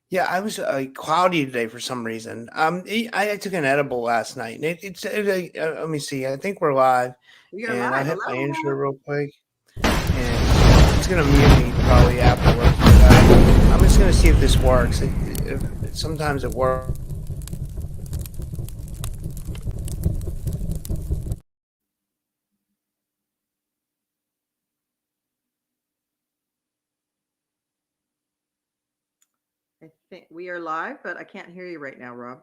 Yeah, I was cloudy today for some reason. I took an edible last night, and let me see. I think we're live, We are and I'll live. hit my intro Aloha. real quick, and it's gonna mute me probably afterwards. But I'm just gonna see if this works. Sometimes it works. I think we are live, but I can't hear you right now, Rob.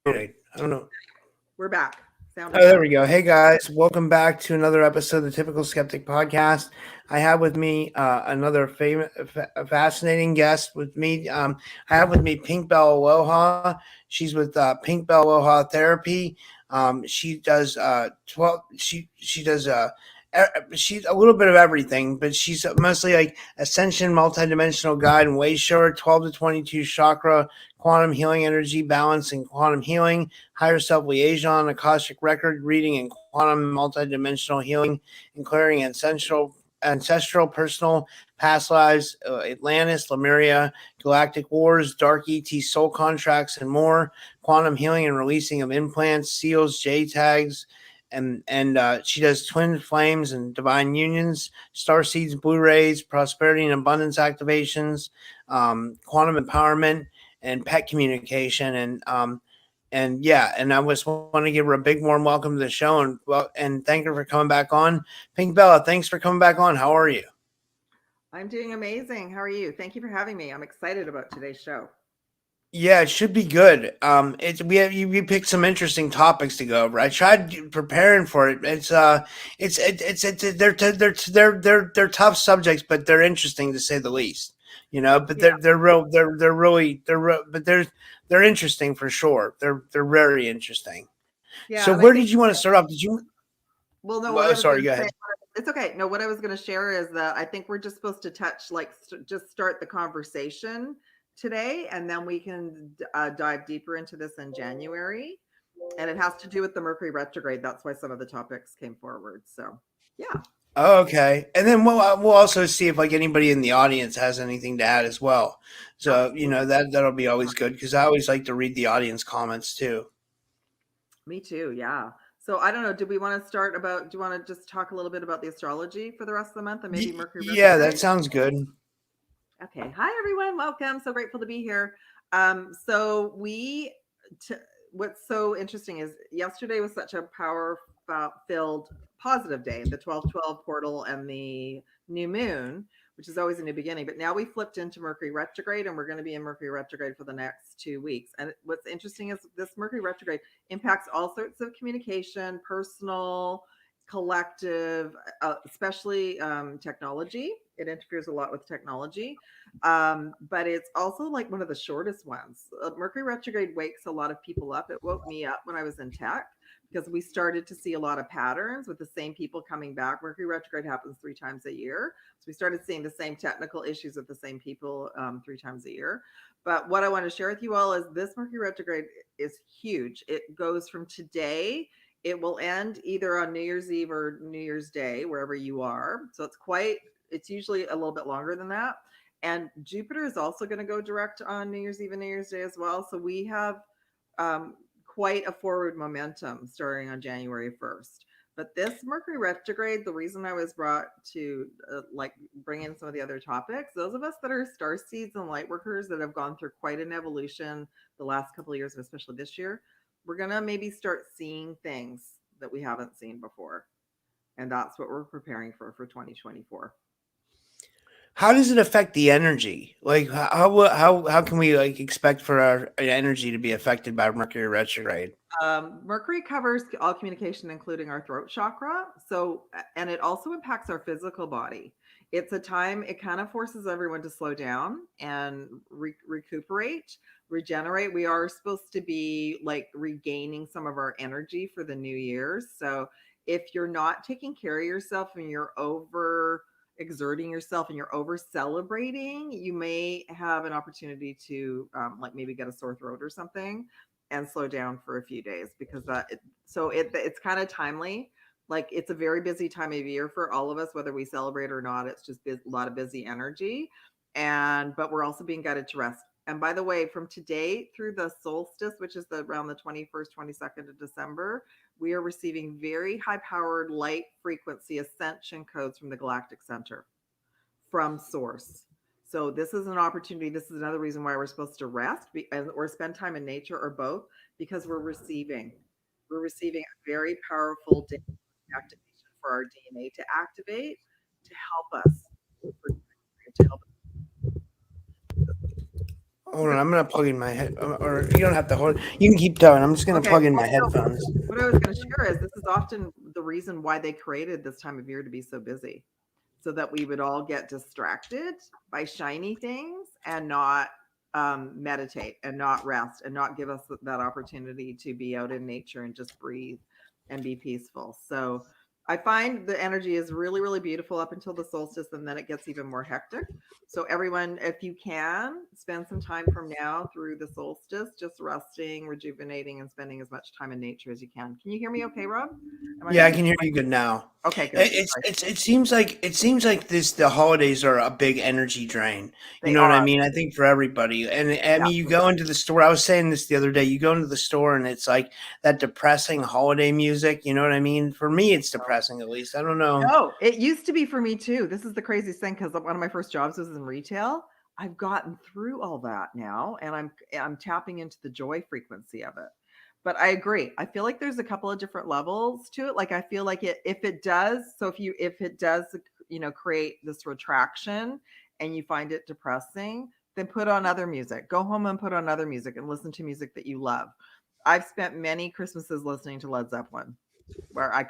I don't know. We're back. Sound Oh, is there back. we go. Hey guys, welcome back to another episode of the Typical Skeptic Podcast. I have with me another fascinating guest with me. I have with me Pink Bell Aloha. She's with Pink Bell Aloha Therapy. She does 12. She does she's a little bit of everything, but she's mostly like Ascension, multidimensional guide, and Wayshower, 12 to 22 chakra, quantum healing, energy balance, and quantum healing, higher self liaison, Akashic record reading, and quantum multidimensional healing, and clearing ancestral, personal, past lives, Atlantis, Lemuria, galactic wars, dark ET soul contracts, and more. Quantum healing and releasing of implants, seals, J tags. And she does twin flames and divine unions, star seeds, Blu-rays, prosperity and abundance activations, quantum empowerment, and pet communication. And yeah, and I just want to give her a big warm welcome to the show, and thank her for coming back on. Pink Bella, thanks for coming back on. How are you? I'm doing amazing. How are you? Thank you for having me. I'm excited about today's show. Yeah, it should be good. It's we have you picked some interesting topics to go over. I tried preparing for it. It's they're tough subjects, but they're interesting to say the least. You know, but Yeah. they're really but they're interesting for sure. They're very interesting. So Yeah. And I where think, did you want to start off? Did you? well, no, what Well, I was sorry, going go to say, ahead. it's okay. No, what I was going to share is that I think we're just supposed to touch, like, just start the conversation today, and then we can dive deeper into this in January. And it has to do with the Mercury retrograde. That's why some of the topics came forward. So, yeah. Oh, okay, and then we'll also see if like anybody in the audience has anything to add as well. So you know Absolutely. that'll be always good because I always like to read the audience comments too. Me too. Yeah. So I don't know. Do we want to start about? Do you want to just talk a little bit about the astrology for the rest of the month and maybe Mercury Yeah, that retrograde? sounds good. Okay. Hi everyone. Welcome. So grateful to be here. So t- what's so interesting is yesterday was such a power filled positive day, the 12/12 portal and the new moon, which is always a new beginning. But now we flipped into Mercury retrograde, and we're going to be in Mercury retrograde for the next 2 weeks. And what's interesting is this Mercury retrograde impacts all sorts of communication, personal, collective, especially technology. It interferes a lot with technology, but it's also like one of the shortest ones. Mercury retrograde wakes a lot of people up. It woke me up when I was in tech because we started to see a lot of patterns with the same people coming back. Mercury retrograde happens 3 times a year. So we started seeing the same technical issues with the same people 3 times a year. But what I want to share with you all is this Mercury retrograde is huge. It goes from today. It will end either on New Year's Eve or New Year's Day, wherever you are. So it's usually a little bit longer than that. And Jupiter is also going to go direct on New Year's Eve and New Year's Day as well. So we have um, quite a forward momentum starting on January 1st. But this Mercury retrograde, the reason I was brought to like bring in some of the other topics, those of us that are star seeds and light workers that have gone through quite an evolution the last couple of years, and especially this year, we're going to maybe start seeing things that we haven't seen before. And that's what we're preparing for 2024. How does it affect the energy? Like how can we like expect for our energy to be affected by Mercury retrograde? Mercury covers all communication, including our throat chakra. So, and it also impacts our physical body. It's a time, it kind of forces everyone to slow down and recuperate, regenerate. We are supposed to be like regaining some of our energy for the new year. So, if you're not taking care of yourself and you're over exerting yourself and you're over celebrating, you may have an opportunity to like maybe get a sore throat or something and slow down for a few days because it's kind of timely. Like it's a very busy time of year for all of us, whether we celebrate or not. It's just a lot of busy energy. But we're also being guided to rest. And by the way, from today through the solstice, which is around the 21st, 22nd of December, we are receiving very high powered light frequency ascension codes from the Galactic Center, from source. So this is an opportunity. This is another reason why we're supposed to rest or spend time in nature or both, because we're receiving a very powerful activation for our DNA to activate, to help us, to help Hold on, I'm gonna plug in my head, or you don't have to hold. You can keep going. I'm just gonna plug in my headphones. What I was going to share is this is often the reason why they created this time of year to be so busy, so that we would all get distracted by shiny things and not meditate and not rest and not give us that opportunity to be out in nature and just breathe and be peaceful. So I find the energy is really, really beautiful up until the solstice, and then it gets even more hectic. So everyone, if you can, spend some time from now through the solstice, just resting, rejuvenating, and spending as much time in nature as you can. Can you hear me okay, Rob? Yeah, I can hear you good now. Okay, good. It seems like the holidays are a big energy drain. You know what I mean? I think for everybody. And I mean, you go into the store. I was saying this the other day. You go into the store and it's like that depressing holiday music. You know what I mean? For me, it's depressing. At least I don't know. No, it used to be for me too. This is the craziest thing, because one of my first jobs was in retail. I've gotten through all that now, and I'm tapping into the joy frequency of it. But I agree. I feel like there's a couple of different levels to it. Like I feel like if it does, create this retraction and you find it depressing, then put on other music. Go home and put on other music and listen to music that you love. I've spent many Christmases listening to Led Zeppelin, where I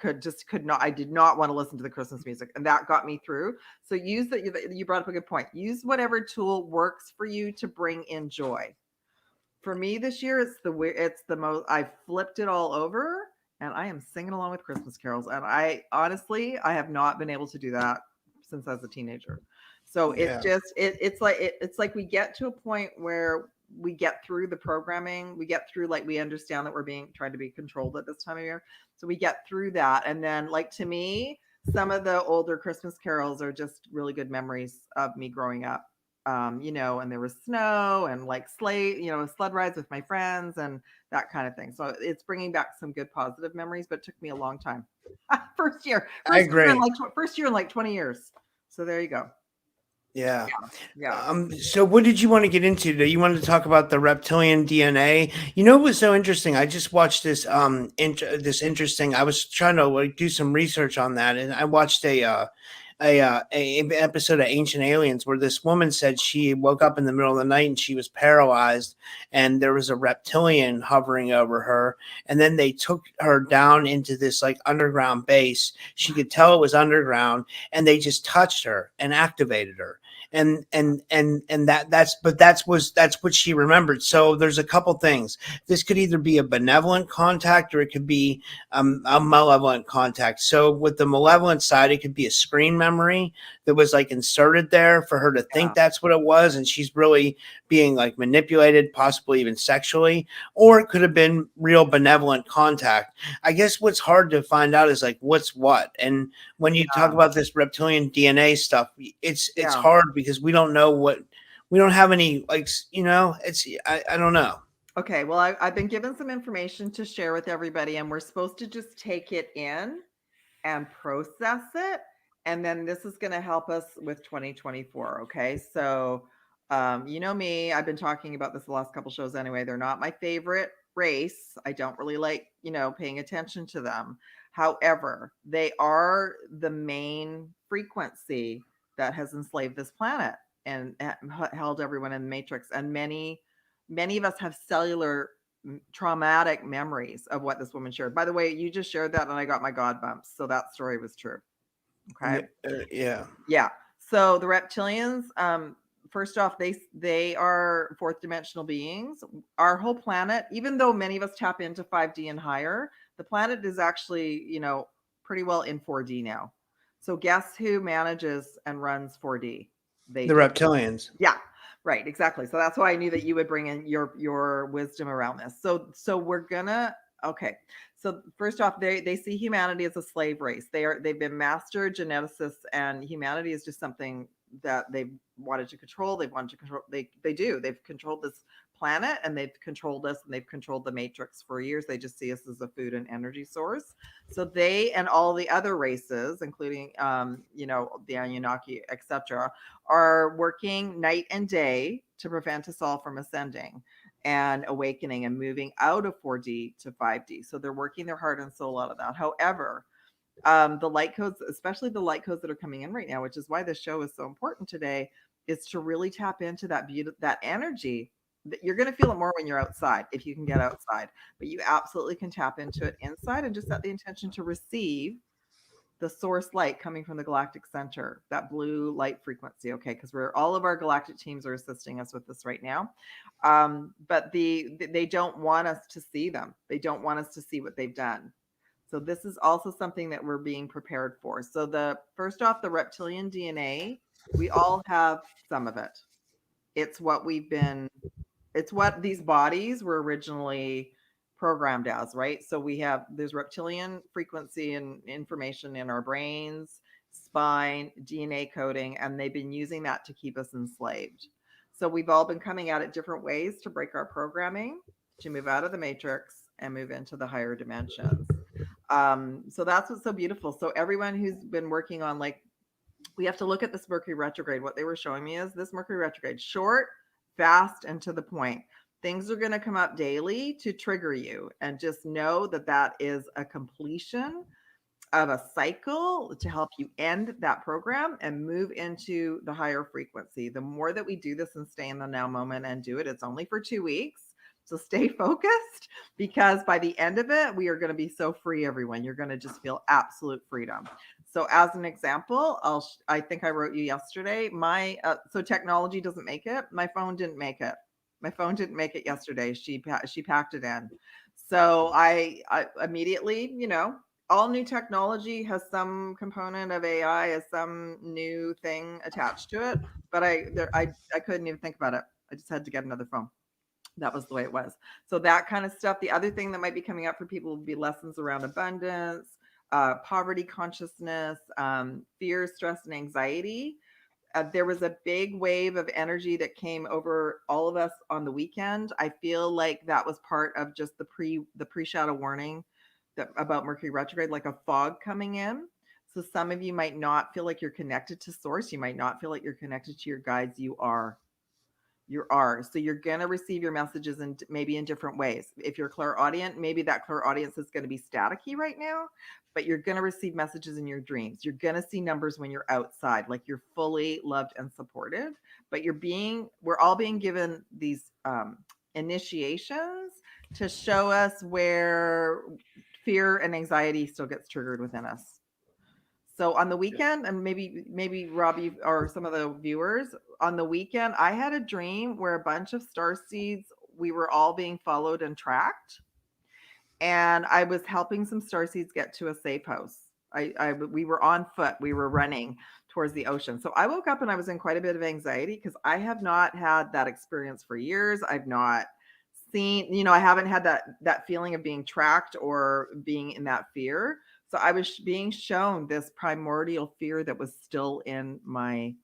did not want to listen to the Christmas music, and that got me through. So you brought up a good point. Use whatever tool works for you to bring in joy. For me this year, it's the most, I flipped it all over and I am singing along with Christmas carols. And I have not been able to do that since I was a teenager. So it's just, it's like we get to a point where we get through the programming, we get through, like, we understand that we're being tried to be controlled at this time of year. So we get through that. And then, like, to me, some of the older Christmas carols are just really good memories of me growing up. And there was snow and like sled rides with my friends and that kind of thing. So it's bringing back some good positive memories, but it took me a long time. First year in like 20 years. So there you go. Yeah. Yeah. So what did you want to get into today? You wanted to talk about the reptilian DNA. You know, it was so interesting. I just watched this interesting. I was trying to do some research on that, and I watched a episode of Ancient Aliens where this woman said she woke up in the middle of the night and she was paralyzed, and there was a reptilian hovering over her, and then they took her down into this like underground base. She could tell it was underground, and they just touched her and activated her. And that's what she remembered. So there's a couple things. This could either be a benevolent contact or it could be a malevolent contact. So with the malevolent side, it could be a screen memory that was like inserted there for her to think that's what it was, and she's really being like manipulated, possibly even sexually. Or it could have been real benevolent contact. I guess what's hard to find out is like what's what. And when you talk about this reptilian DNA stuff, it's hard because we don't know we don't have any, like, I don't know. Okay, well, I've been given some information to share with everybody, and we're supposed to just take it in and process it. And then this is going to help us with 2024. Okay. So, you know me, I've been talking about this the last couple shows anyway. They're not my favorite race. I don't really like, paying attention to them. However, they are the main frequency that has enslaved this planet and held everyone in the matrix. And many of us have cellular traumatic memories of what this woman shared. By the way, you just shared that and I got my God bumps. So that story was true. Okay. Yeah. So the reptilians, first off, they are fourth dimensional beings. Our whole planet, even though many of us tap into 5D and higher, the planet is actually, pretty well in 4D now. So guess who manages and runs 4D? The reptilians. Yeah. Right, exactly. So that's why I knew that you would bring in your wisdom around this. So we're gonna Okay. So first off, they see humanity as a slave race. They've been master geneticists, and humanity is just something that they've wanted to control. They've wanted to control. They do. They've controlled this planet, and they've controlled us, and they've controlled the matrix for years. They just see us as a food and energy source. So they and all the other races, including the Anunnaki, etc., are working night and day to prevent us all from ascending and awakening and moving out of 4D to 5D. So they're working their heart and soul out of that. However, the light codes, especially the light codes that are coming in right now, which is why this show is so important today, is to really tap into that beauty, that energy. You're going to feel it more when you're outside, if you can get outside, but you absolutely can tap into it inside and just set the intention to receive the source light coming from the galactic center, that blue light frequency. Okay, because all of our galactic teams are assisting us with this right now, but they don't want us to see them. They don't want us to see what they've done. So this is also something that we're being prepared for. So first off, the reptilian DNA, we all have some of it. It's what these bodies were originally programmed as, right? So there's reptilian frequency and information in our brains, spine, DNA coding, and they've been using that to keep us enslaved. So we've all been coming at it different ways to break our programming, to move out of the matrix and move into the higher dimensions. So that's what's so beautiful. So everyone who's been working on, like, we have to look at this Mercury retrograde. What they were showing me is this Mercury retrograde, short, fast, and to the point. Things are going to come up daily to trigger you, and just know that that is a completion of a cycle to help you end that program and move into the higher frequency. The more that we do this and stay in the now moment and do it, it's only for 2 weeks. So stay focused, because by the end of it, we are going to be so free, everyone. You're going to just feel absolute freedom. So as an example, I think I wrote you yesterday, so technology doesn't make it. My phone didn't make it. My phone didn't make it yesterday. She packed it in. So I immediately, all new technology has some component of AI, has some new thing attached to it. But I couldn't even think about it. I just had to get another phone. That was the way it was. So that kind of stuff. The other thing that might be coming up for people would be lessons around abundance, poverty consciousness, fear, stress, and anxiety. There was a big wave of energy that came over all of us on the weekend. I feel like that was part of just the pre-shadow warning about Mercury retrograde, like a fog coming in. So some of you might not feel like you're connected to source. You might not feel like you're connected to your guides. You are. So you're going to receive your messages maybe in different ways. If you're clairaudient, maybe that clairaudience is going to be staticky right now, but you're going to receive messages in your dreams. You're going to see numbers when you're outside, like you're fully loved and supported, but we're all being given these initiations to show us where fear and anxiety still gets triggered within us. So on the weekend, and maybe Robbie or some of the viewers, on the weekend, I had a dream where a bunch of starseeds, we were all being followed and tracked. And I was helping some starseeds get to a safe house. We were on foot. We were running towards the ocean. So I woke up and I was in quite a bit of anxiety, because I have not had that experience for years. I've not seen, I haven't had that feeling of being tracked or being in that fear. So I was being shown this primordial fear that was still in my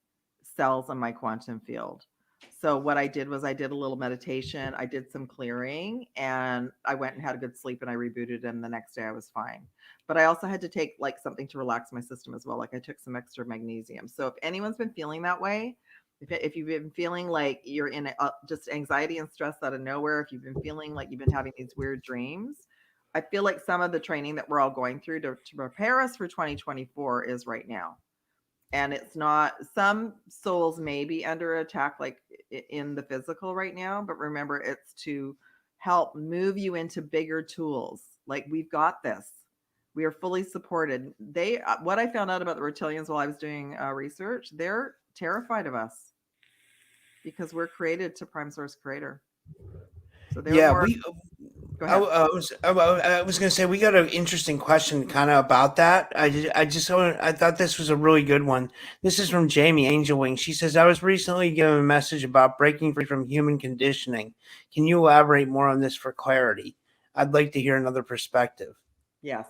cells and my quantum field. So what I did was I did a little meditation. I did some clearing, and I went and had a good sleep, and I rebooted, and the next day I was fine. But I also had to take like something to relax my system as well. Like I took some extra magnesium. So if anyone's been feeling that way, if you've been feeling like you're in just anxiety and stress out of nowhere, if you've been feeling like you've been having these weird dreams, I feel like some of the training that we're all going through to prepare us for 2024 is right now. And it's not, some souls may be under attack, like in the physical right now, but remember, it's to help move you into bigger tools. Like, we've got this. We are fully supported. What I found out about the reptilians while I was doing research, they're terrified of us because we're created to prime source creator. So they're Go ahead. I was going to say, we got an interesting question kind of about that. I thought this was a really good one. This is from Jamie Angel Wing. She says, I was recently given a message about breaking free from human conditioning. Can you elaborate more on this for clarity? I'd like to hear another perspective. Yes.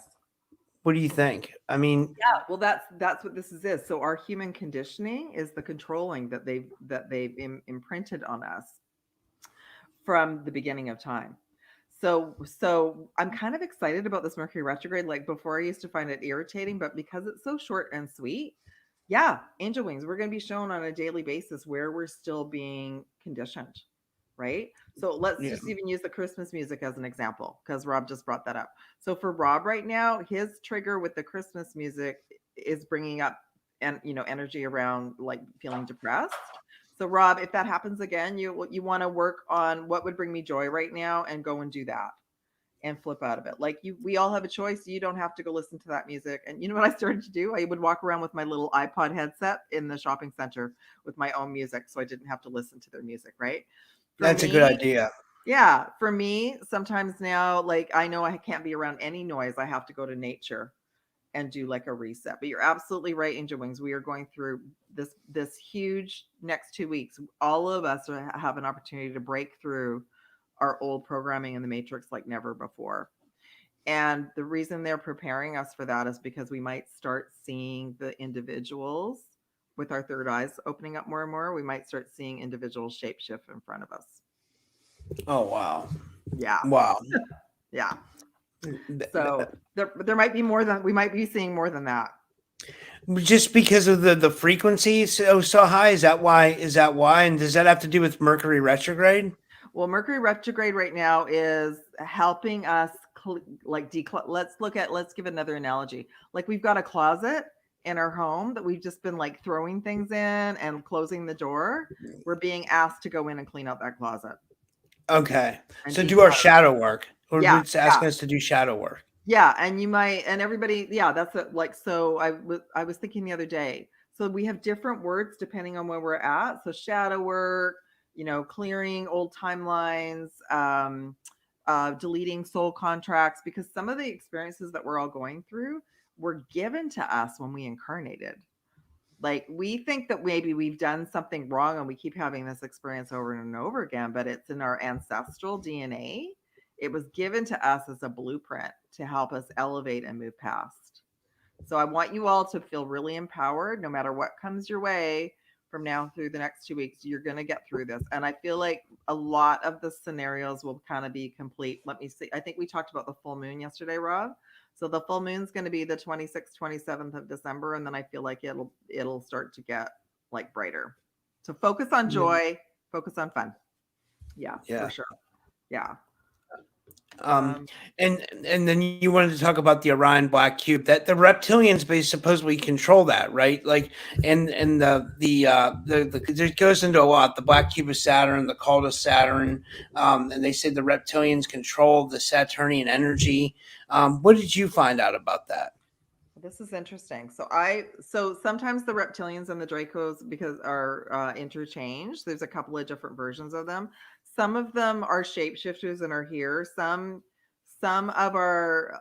What do you think? I mean, Yeah, well, that's what this is. So our human conditioning is the controlling that they've imprinted on us from the beginning of time. So I'm kind of excited about this Mercury retrograde. Like before, I used to find it irritating, but because it's so short and sweet, yeah, angel wings. We're going to be shown on a daily basis where we're still being conditioned, right? So let's yeah. just even use the Christmas music as an example, because Rob just brought that up. So for Rob right now, his trigger with the Christmas music is bringing up and energy around like feeling depressed. So Rob, if that happens again, you want to work on what would bring me joy right now and go and do that and flip out of it. Like we all have a choice. You don't have to go listen to that music. And you know what I started to do? I would walk around with my little iPod headset in the shopping center with my own music, so I didn't have to listen to their music, right? For That's a good idea. Yeah, for me, sometimes now, like I know I can't be around any noise. I have to go to nature and do like a reset. But you're absolutely right, Angel Wings. We are going through this huge next 2 weeks. All of us have an opportunity to break through our old programming in the matrix like never before. And the reason they're preparing us for that is because we might start seeing the individuals with our third eyes opening up more and more. We might start seeing individuals shapeshift in front of us. Oh, wow. Yeah. Wow. Yeah. So there might be more than we might be seeing more than that. Just because of the frequency so high, is that why? And does that have to do with Mercury retrograde? Well, Mercury retrograde right now is helping us let's give another analogy. Like we've got a closet in our home that we've just been like throwing things in and closing the door. We're being asked to go in and clean out that closet. Okay. So do our shadow work. Or Yeah, it's asking us to do shadow work. Yeah, and you might, and everybody, yeah, that's it. Like, so I was thinking the other day. So we have different words depending on where we're at. So shadow work, clearing old timelines, deleting soul contracts, because some of the experiences that we're all going through were given to us when we incarnated. Like we think that maybe we've done something wrong and we keep having this experience over and over again, but it's in our ancestral DNA. It was given to us as a blueprint to help us elevate and move past. So I want you all to feel really empowered no matter what comes your way from now through the next 2 weeks. You're going to get through this. And I feel like a lot of the scenarios will kind of be complete. Let me see. I think we talked about the full moon yesterday, Rob. So the full moon's going to be the 26th, 27th of December. And then I feel like it'll start to get like brighter. So focus on joy, focus on fun. Yeah, for sure. Yeah. And then you wanted to talk about the Orion black cube, that the reptilians supposedly control that, right? Like, and it goes into a lot. The black cube of Saturn, the cult of Saturn, and they say the reptilians control the Saturnian energy. What did you find out about that? This is interesting. So sometimes the reptilians and the Dracos because are interchanged. There's a couple of different versions of them. Some of them are shapeshifters and are here. Some of our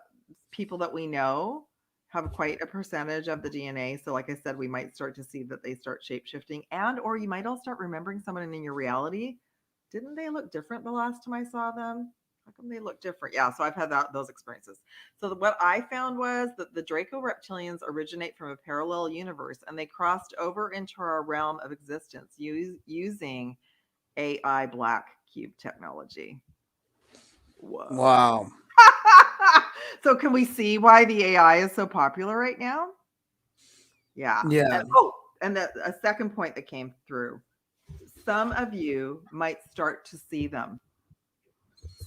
people that we know have quite a percentage of the DNA. So like I said, we might start to see that they start shapeshifting, and or you might all start remembering someone in your reality. Didn't they look different the last time I saw them? How come they look different? Yeah, so I've had those experiences. So what I found was that the Draco reptilians originate from a parallel universe, and they crossed over into our realm of existence using AI black cube technology. Whoa. Wow. So can we see why the AI is so popular right now? Yeah. Yeah. And a second point that came through. Some of you might start to see them.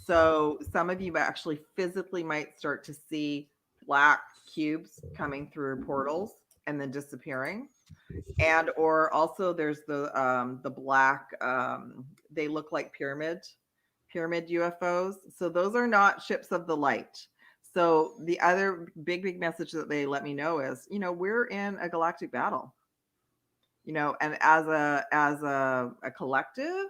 So some of you actually physically might start to see black cubes coming through portals and then disappearing. And or also there's the black they look like pyramid UFOs. So those are not ships of the light. So the other big message that they let me know is, we're in a galactic battle. And as a collective,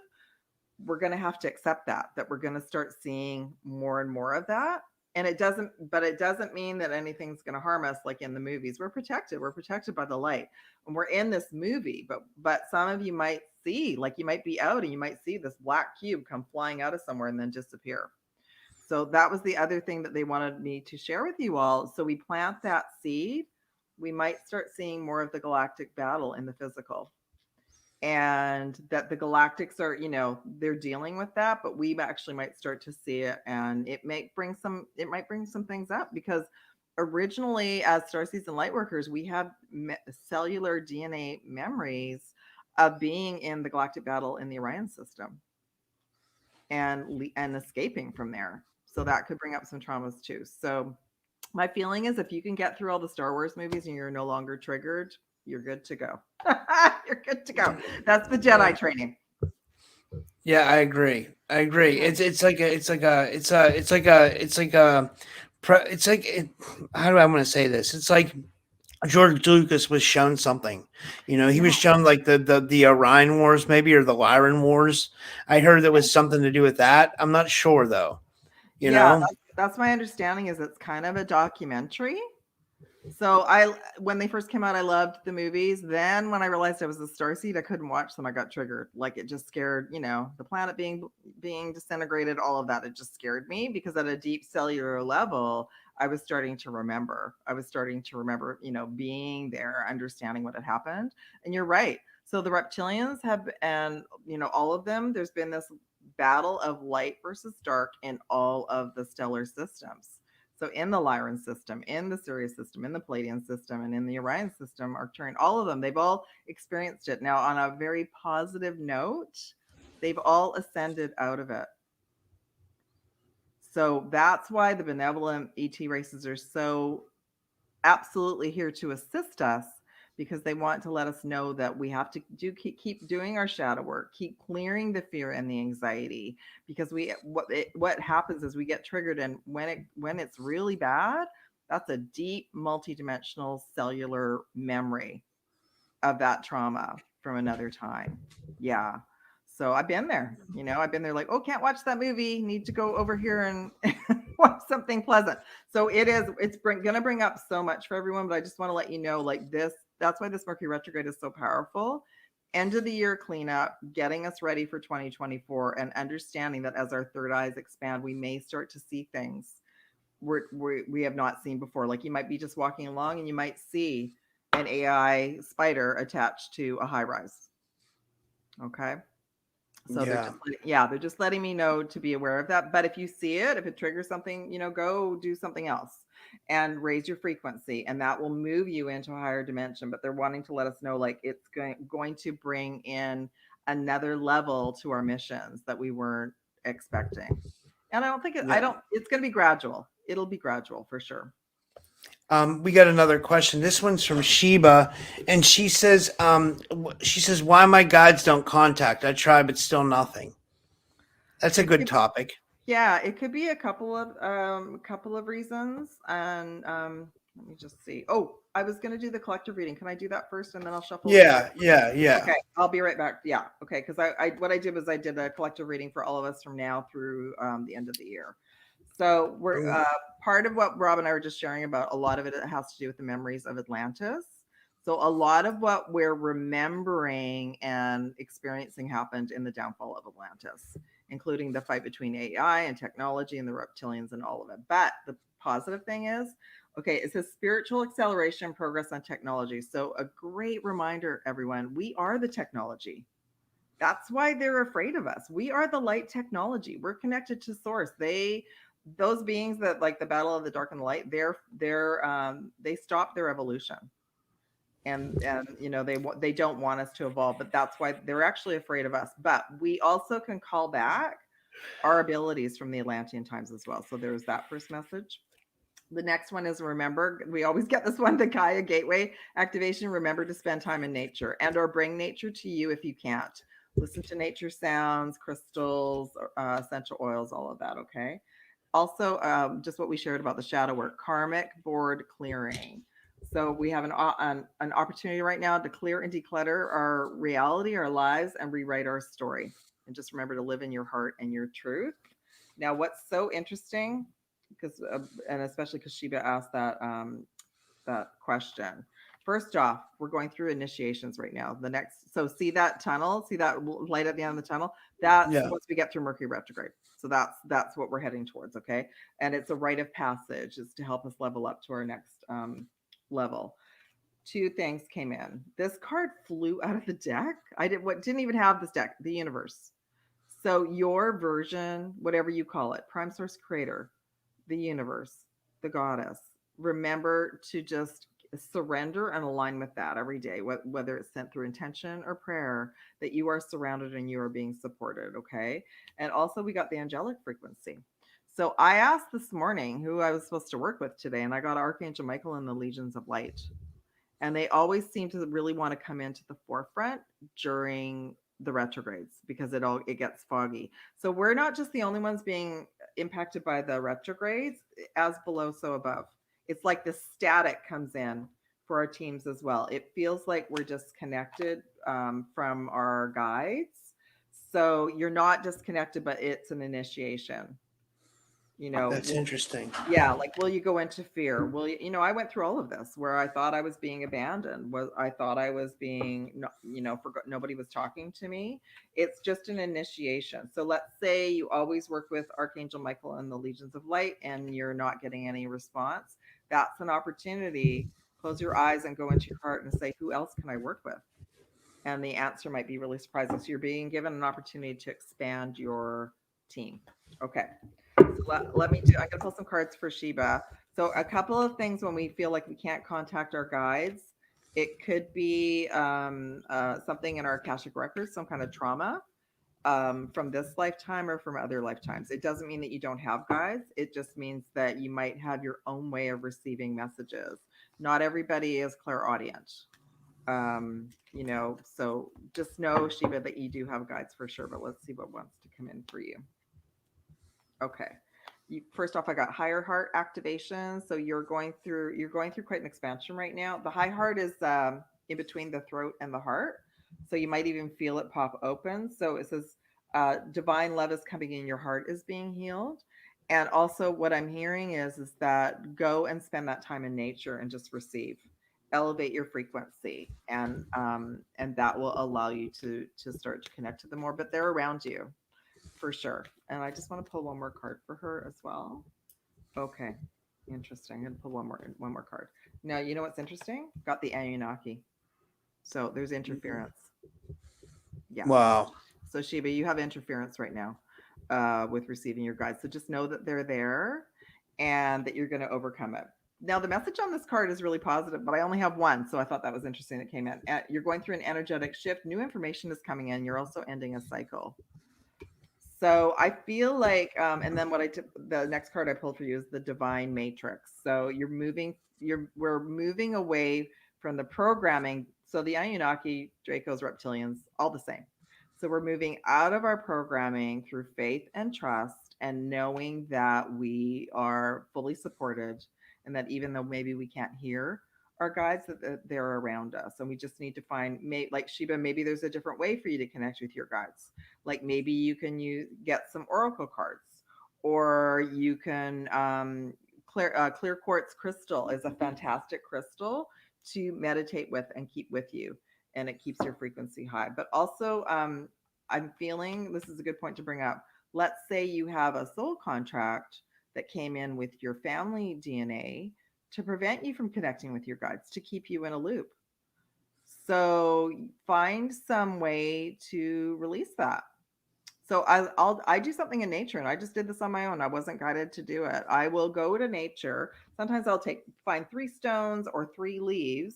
we're going to have to accept that we're going to start seeing more and more of that. And it doesn't mean that anything's going to harm us. Like in the movies, we're protected by the light, and we're in this movie, but some of you might see, like you might be out and you might see this black cube come flying out of somewhere and then disappear. So that was the other thing that they wanted me to share with you all. So we plant that seed, we might start seeing more of the galactic battle in the physical. And that the galactics are, they're dealing with that, but we actually might start to see it, and it might bring some things up, because originally as starseeds and lightworkers, we have cellular DNA memories of being in the galactic battle in the Orion system and escaping from there. So that could bring up some traumas too. So my feeling is, if you can get through all the Star Wars movies and you're no longer triggered, you're good to go. You're good to go. That's the Jedi training. Yeah, I agree. I agree. How do I want to say this? It's like George Lucas was shown something. He was shown like the Orion Wars, maybe, or the Lyran Wars. I heard there was something to do with that. I'm not sure though. Yeah, that's my understanding, is it's kind of a documentary. So when they first came out, I loved the movies. Then when I realized I was a starseed, I couldn't watch them. I got triggered. Like, it just scared, the planet being disintegrated, all of that. It just scared me, because at a deep cellular level, I was starting to remember. Being there, understanding what had happened. And you're right. So the reptilians have, and all of them, there's been this battle of light versus dark in all of the stellar systems. So in the Lyran system, in the Sirius system, in the Palladian system, and in the Orion system, Arcturian, all of them, they've all experienced it. Now, on a very positive note, they've all ascended out of it. So that's why the benevolent ET races are so absolutely here to assist us, because they want to let us know that we have to keep doing our shadow work, keep clearing the fear and the anxiety, because what happens is we get triggered, and when it's really bad, that's a deep multidimensional cellular memory of that trauma from another time. Yeah. So I've been there, like, oh, can't watch that movie, need to go over here and watch something pleasant. So it's going to bring up so much for everyone, but I just want to let you know, like, that's why this Mercury retrograde is so powerful. End of the year cleanup, getting us ready for 2024, and understanding that as our third eyes expand, we may start to see things we have not seen before. Like, you might be just walking along and you might see an AI spider attached to a high rise. Okay. So they're just letting me know to be aware of that. But if you see it, if it triggers something, go do something else and raise your frequency, and that will move you into a higher dimension. But they're wanting to let us know, like, it's going to bring in another level to our missions that we weren't expecting. And I don't think it's going to be gradual. It'll be gradual for sure. We got another question. This one's from Sheba, and she says, why my guides don't contact. I try, but still nothing. That's a good topic. Yeah, it could be a couple of reasons. And let me just see. Oh, I was going to do the collective reading. Can I do that first, and then I'll shuffle? Yeah. Okay, I'll be right back. Yeah, okay, because what I did was I did a collective reading for all of us from now through the end of the year. So we're part of what Rob and I were just sharing about. A lot of it has to do with the memories of Atlantis. So a lot of what we're remembering and experiencing happened in the downfall of Atlantis, including the fight between AI and technology and the reptilians and all of it. But the positive thing is, okay, it says spiritual acceleration, progress on technology. So a great reminder, everyone, we are the technology. That's why they're afraid of us. We are the light technology. We're connected to source. Those beings that, like the battle of the dark and the light, they stop their evolution. And they don't want us to evolve, but that's why they're actually afraid of us. But we also can call back our abilities from the Atlantean times as well. So there's that first message. The next one is, remember, we always get this one, the Gaia Gateway activation. Remember to spend time in nature, and or bring nature to you if you can't. Listen to nature sounds, crystals, essential oils, all of that. Okay. Also, just what we shared about the shadow work, karmic board clearing. So we have an opportunity right now to clear and declutter our reality, our lives, and rewrite our story. And just remember to live in your heart and your truth. Now, what's so interesting, because and especially because Sheba asked that question, First off, we're going through initiations right now. So see that tunnel, see that light at the end of the tunnel? That's once we get through Mercury retrograde. So that's what we're heading towards, okay? And it's a rite of passage. It's to help us level up to our next level. Two things came in. This card flew out of the deck. Didn't even have this deck, the universe. So your version, whatever you call it, prime source creator, the universe, the goddess, remember to just surrender and align with that every day, whether it's sent through intention or prayer, that you are surrounded and you are being supported. Okay. And also we got the angelic frequency. So I asked this morning who I was supposed to work with today, and I got Archangel Michael and the Legions of Light. And they always seem to really want to come into the forefront during the retrogrades because it gets foggy. So we're not just the only ones being impacted by the retrogrades. As below, so above. It's like the static comes in for our teams as well. It feels like we're disconnected from our guides. So you're not disconnected, but it's an initiation. That's interesting. Yeah, like, will you go into fear? Will you, I went through all of this where I thought I was being abandoned, I thought I was being, nobody was talking to me. It's just an initiation. So let's say you always work with Archangel Michael and the Legions of Light and you're not getting any response. That's an opportunity. Close your eyes and go into your heart and say, who else can I work with? And the answer might be really surprising. So you're being given an opportunity to expand your team. Okay. So let me I'm gonna pull some cards for Sheba. So a couple of things when we feel like we can't contact our guides, it could be something in our Akashic records, some kind of trauma from this lifetime or from other lifetimes. It doesn't mean that you don't have guides. It just means that you might have your own way of receiving messages. Not everybody is clairaudient. So just know, Sheba, that you do have guides for sure, but let's see what wants to come in for you. Okay. First off, I got higher heart activation. So you're going through quite an expansion right now. The high heart is in between the throat and the heart. So you might even feel it pop open. So it says divine love is coming in, your heart is being healed. And also what I'm hearing is that go and spend that time in nature and just receive. Elevate your frequency, and that will allow you to start to connect to them more, but they're around you. For sure. And I just want to pull one more card for her as well. Okay. Interesting. I'm going to pull one more card. Now, you know what's interesting? Got the Anunnaki. So there's interference. Yeah. Wow. So Sheba, you have interference right now with receiving your guides. So just know that they're there and that you're going to overcome it. Now, the message on this card is really positive, but I only have one. So I thought that was interesting that came in. You're going through an energetic shift. New information is coming in. You're also ending a cycle. So I feel like, and then the next card I pulled for you is the Divine Matrix. So we're moving away from the programming. So the Anunnaki, Dracos, Reptilians, all the same. So we're moving out of our programming through faith and trust and knowing that we are fully supported and that even though maybe we can't hear our guides, that they're around us, and we just need to find, like Sheba, maybe there's a different way for you to connect with your guides. Like maybe you can get some oracle cards, or you can clear quartz crystal is a fantastic crystal to meditate with and keep with you, and it keeps your frequency high. But also I'm feeling this is a good point to bring up. Let's say you have a soul contract that came in with your family DNA to prevent you from connecting with your guides, to keep you in a loop. So find some way to release that. So I do something in nature, and I just did this on my own. I wasn't guided to do it. I will go to nature. Sometimes I'll find 3 stones or 3 leaves,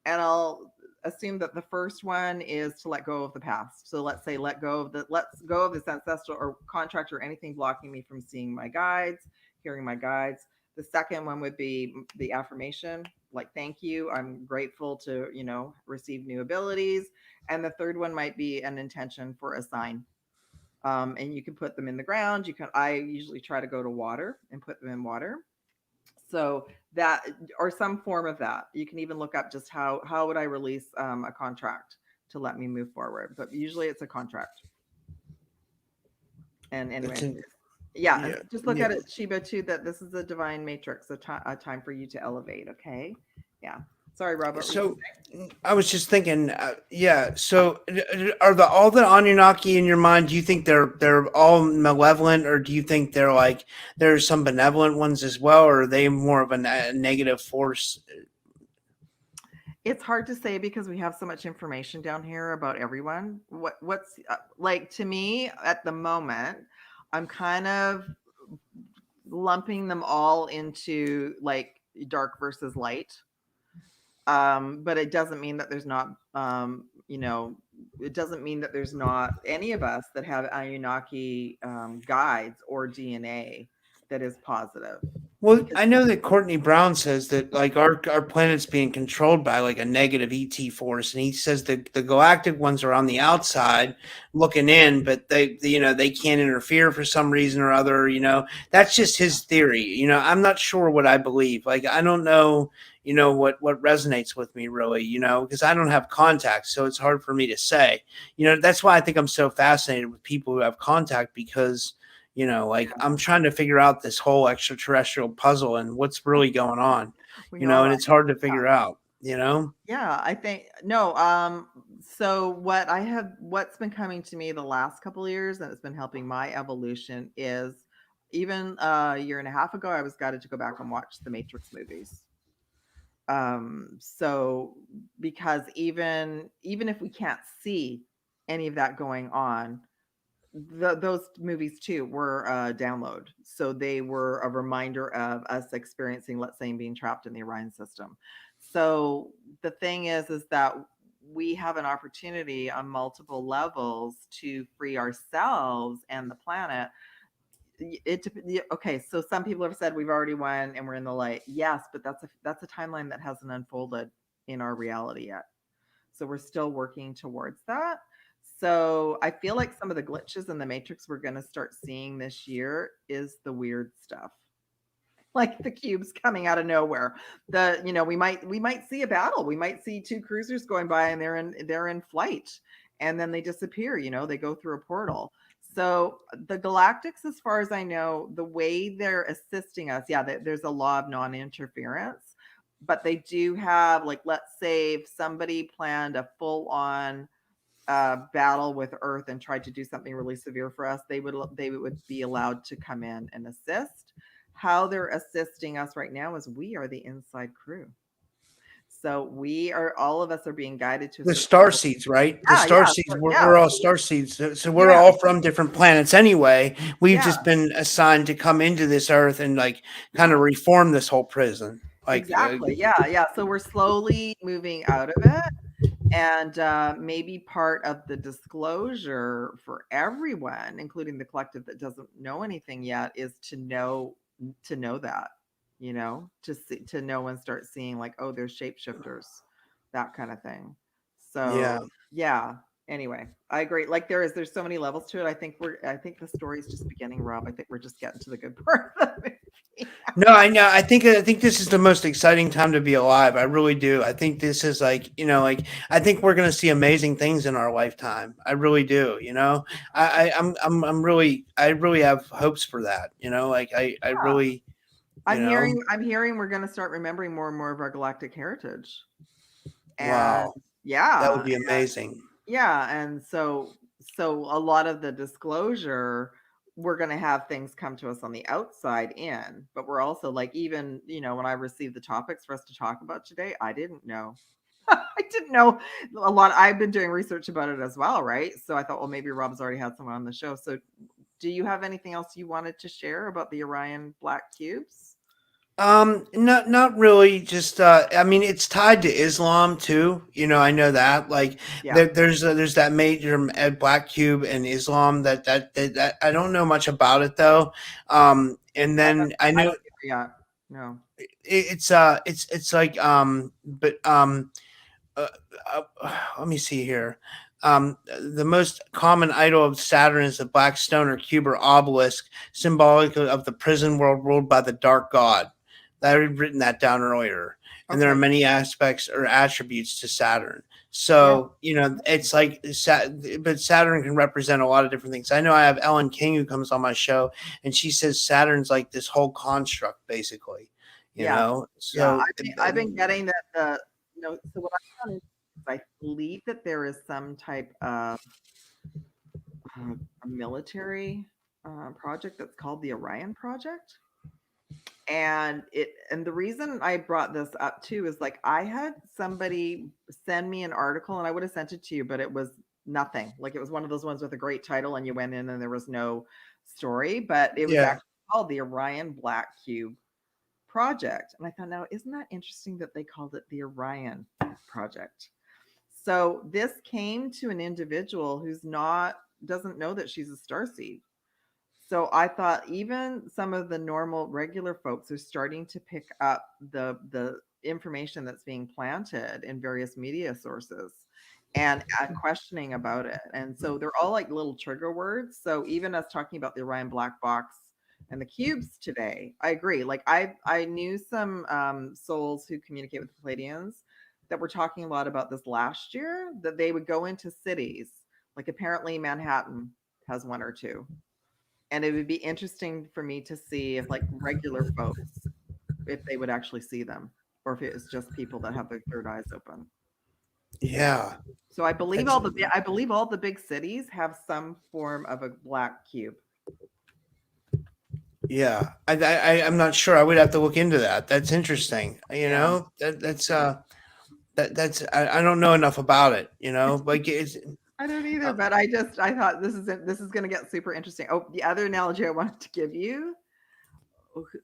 and I'll assume that the first one is to let go of the past. So let's say let's go of this ancestral or contract or anything blocking me from seeing my guides, hearing my guides. The second one would be the affirmation, like, thank you, I'm grateful to, receive new abilities. And the third one might be an intention for a sign. And you can put them in the ground. I usually try to go to water and put them in water. So that, or some form of that. You can even look up just how would I release a contract to let me move forward. But usually it's a contract. And anyway, yeah, just look at it, Sheba, too, that this is a divine matrix, a time for you to elevate. Okay. Yeah. Sorry, Rob, what were you So saying? I was just thinking, yeah. So are the all the Anunnaki in your mind? Do you think they're all malevolent, or do you think they're like there's some benevolent ones as well, or are they more of a negative force? It's hard to say because we have so much information down here about everyone. What's like to me at the moment, I'm kind of lumping them all into like dark versus light. But it doesn't mean that there's not it doesn't mean that there's not any of us that have Anunnaki guides or DNA that is positive. Well, Because I know that Courtney Brown says that like our planet's being controlled by like a negative ET force, and he says that the galactic ones are on the outside looking in, but they can't interfere for some reason or other. That's just his theory. I'm not sure what I believe. Like I don't know, what resonates with me really. Because I don't have contact, so it's hard for me to say. That's why I think I'm so fascinated with people who have contact because like I'm trying to figure out this whole extraterrestrial puzzle and what's really going on, we all and are. it's hard to figure out. Yeah, I think no. So what's been coming to me the last couple of years, and it's been helping my evolution is even a year and a half ago, I was guided to go back and watch the Matrix movies. So because even if we can't see any of that going on, those movies too were a download. So they were a reminder of us experiencing, let's say, being trapped in the Orion system. So the thing is that we have an opportunity on multiple levels to free ourselves and the planet. Okay, so some people have said we've already won and we're in the light. Yes, but that's a timeline that hasn't unfolded in our reality yet. So we're still working towards that. So I feel like some of the glitches in the Matrix we're going to start seeing this year is the weird stuff, like the cubes coming out of nowhere. We might see a battle. We might see two cruisers going by and they're in flight, and then they disappear. They go through a portal. So the Galactics, as far as I know, the way they're assisting us, yeah, there's a law of non-interference, but they do have, like, let's say if somebody planned a full-on battle with Earth and tried to do something really severe for us, they would be allowed to come in and assist. How they're assisting us right now is we are the inside crew. So all of us are being guided to a The certain star level. seeds, right? The Yeah, star yeah, seeds. yeah, We're all star seeds, so we're yeah, all from different planets anyway. We've yeah, just been assigned to come into this Earth and like kind yeah. of reform this whole prison. Like, Exactly. Yeah, yeah. So we're slowly moving out of it. And maybe part of the disclosure for everyone, including the collective that doesn't know anything yet, is to know that, to know and start seeing like, oh, there's shapeshifters, that kind of thing. yeah. So yeah. Anyway, I agree. Like there's so many levels to it. I think the story is just beginning, Rob. I think we're just getting to the good part of the movie. No, I know. I think this is the most exciting time to be alive. I really do. I think this is like, like I think we're gonna see amazing things in our lifetime. I really do. I really have hopes for that. Like I really, I'm hearing we're going to start remembering more and more of our galactic heritage. And wow, that yeah, would be amazing. yeah, and so a lot of the disclosure, we're going to have things come to us on the outside in, but we're also like, even, when I received the topics for us to talk about today, I didn't know. I didn't know a lot. I've been doing research about it as well, right? So I thought, well, maybe Rob's already had someone on the show. So do you have anything else you wanted to share about the Orion black cubes? Not really. Just, I mean, it's tied to Islam too. I know that. Like, Yeah. there's that major black cube in Islam that I don't know much about it though. And then I I know don't yeah. No. it's like, but uh, let me see here. The most common idol of Saturn is the black stone or cube or obelisk, symbolic of the prison world ruled by the dark god. I had written that down earlier. And there are Okay. many aspects or attributes to Saturn. Yeah. So, it's like, but Saturn can represent a lot of different things. I know I have Ellen King who comes on my show, and she says Saturn's like this whole construct, basically, Yeah. Yeah. So, I've been getting that no, so what I found is I believe that there is some type of a military project that's called the Orion Project. And the reason I brought this up too is like I had somebody send me an article and I would have sent it to you, but it was nothing. Like it was one of those ones with a great title and you went in and there was no story, but it was Yeah. actually called the Orion Black Cube Project. And I thought, now, isn't that interesting that they called it the Orion Project? So this came to an individual who's doesn't know that she's a starseed. So I thought even some of the normal regular folks are starting to pick up the information that's being planted in various media sources and questioning about it. And so they're all like little trigger words. So even us talking about the Orion black box and the cubes today, I agree. Like I knew some souls who communicate with the Palladians that were talking a lot about this last year, that they would go into cities. Like apparently Manhattan has one or two. And it would be interesting for me to see if like regular folks, if they would actually see them, or if it was just people that have their third eyes open. Yeah. So I believe That's- all the big cities have some form of a black cube. Yeah. I'm not sure. I would have to look into that. That's interesting. Yeah. That's I don't know enough about it, like it's I don't either, but I thought this is going to get super interesting. Oh, the other analogy I wanted to give you,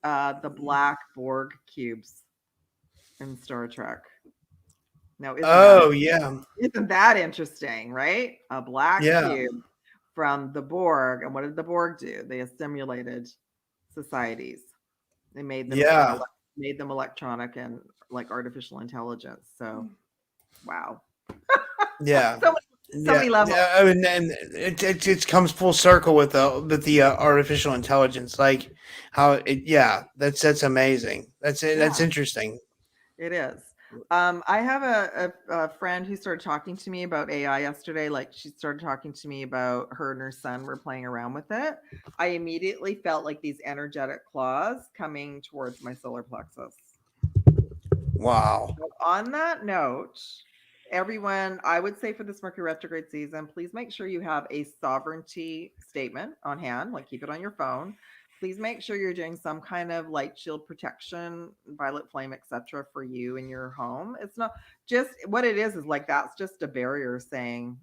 the black Borg cubes in Star Trek. Now, isn't that interesting, right? A black Yeah. cube from the Borg, and what did the Borg do? They assimilated societies. They made them electronic and like artificial intelligence. So, wow. Yeah. So many levels. Yeah, I mean, and it comes full circle with the artificial intelligence, like how that's amazing. That's Yeah, interesting. it is. I have a friend who started talking to me about AI yesterday. Like she started talking to me about her and her son were playing around with it. I immediately felt like these energetic claws coming towards my solar plexus. Wow. So on that note, everyone, I would say for this Mercury retrograde season, please make sure you have a sovereignty statement on hand, like keep it on your phone. Please make sure you're doing some kind of light shield protection, violet flame, etc. for you in your home. It's not just what it is like that's just a barrier saying,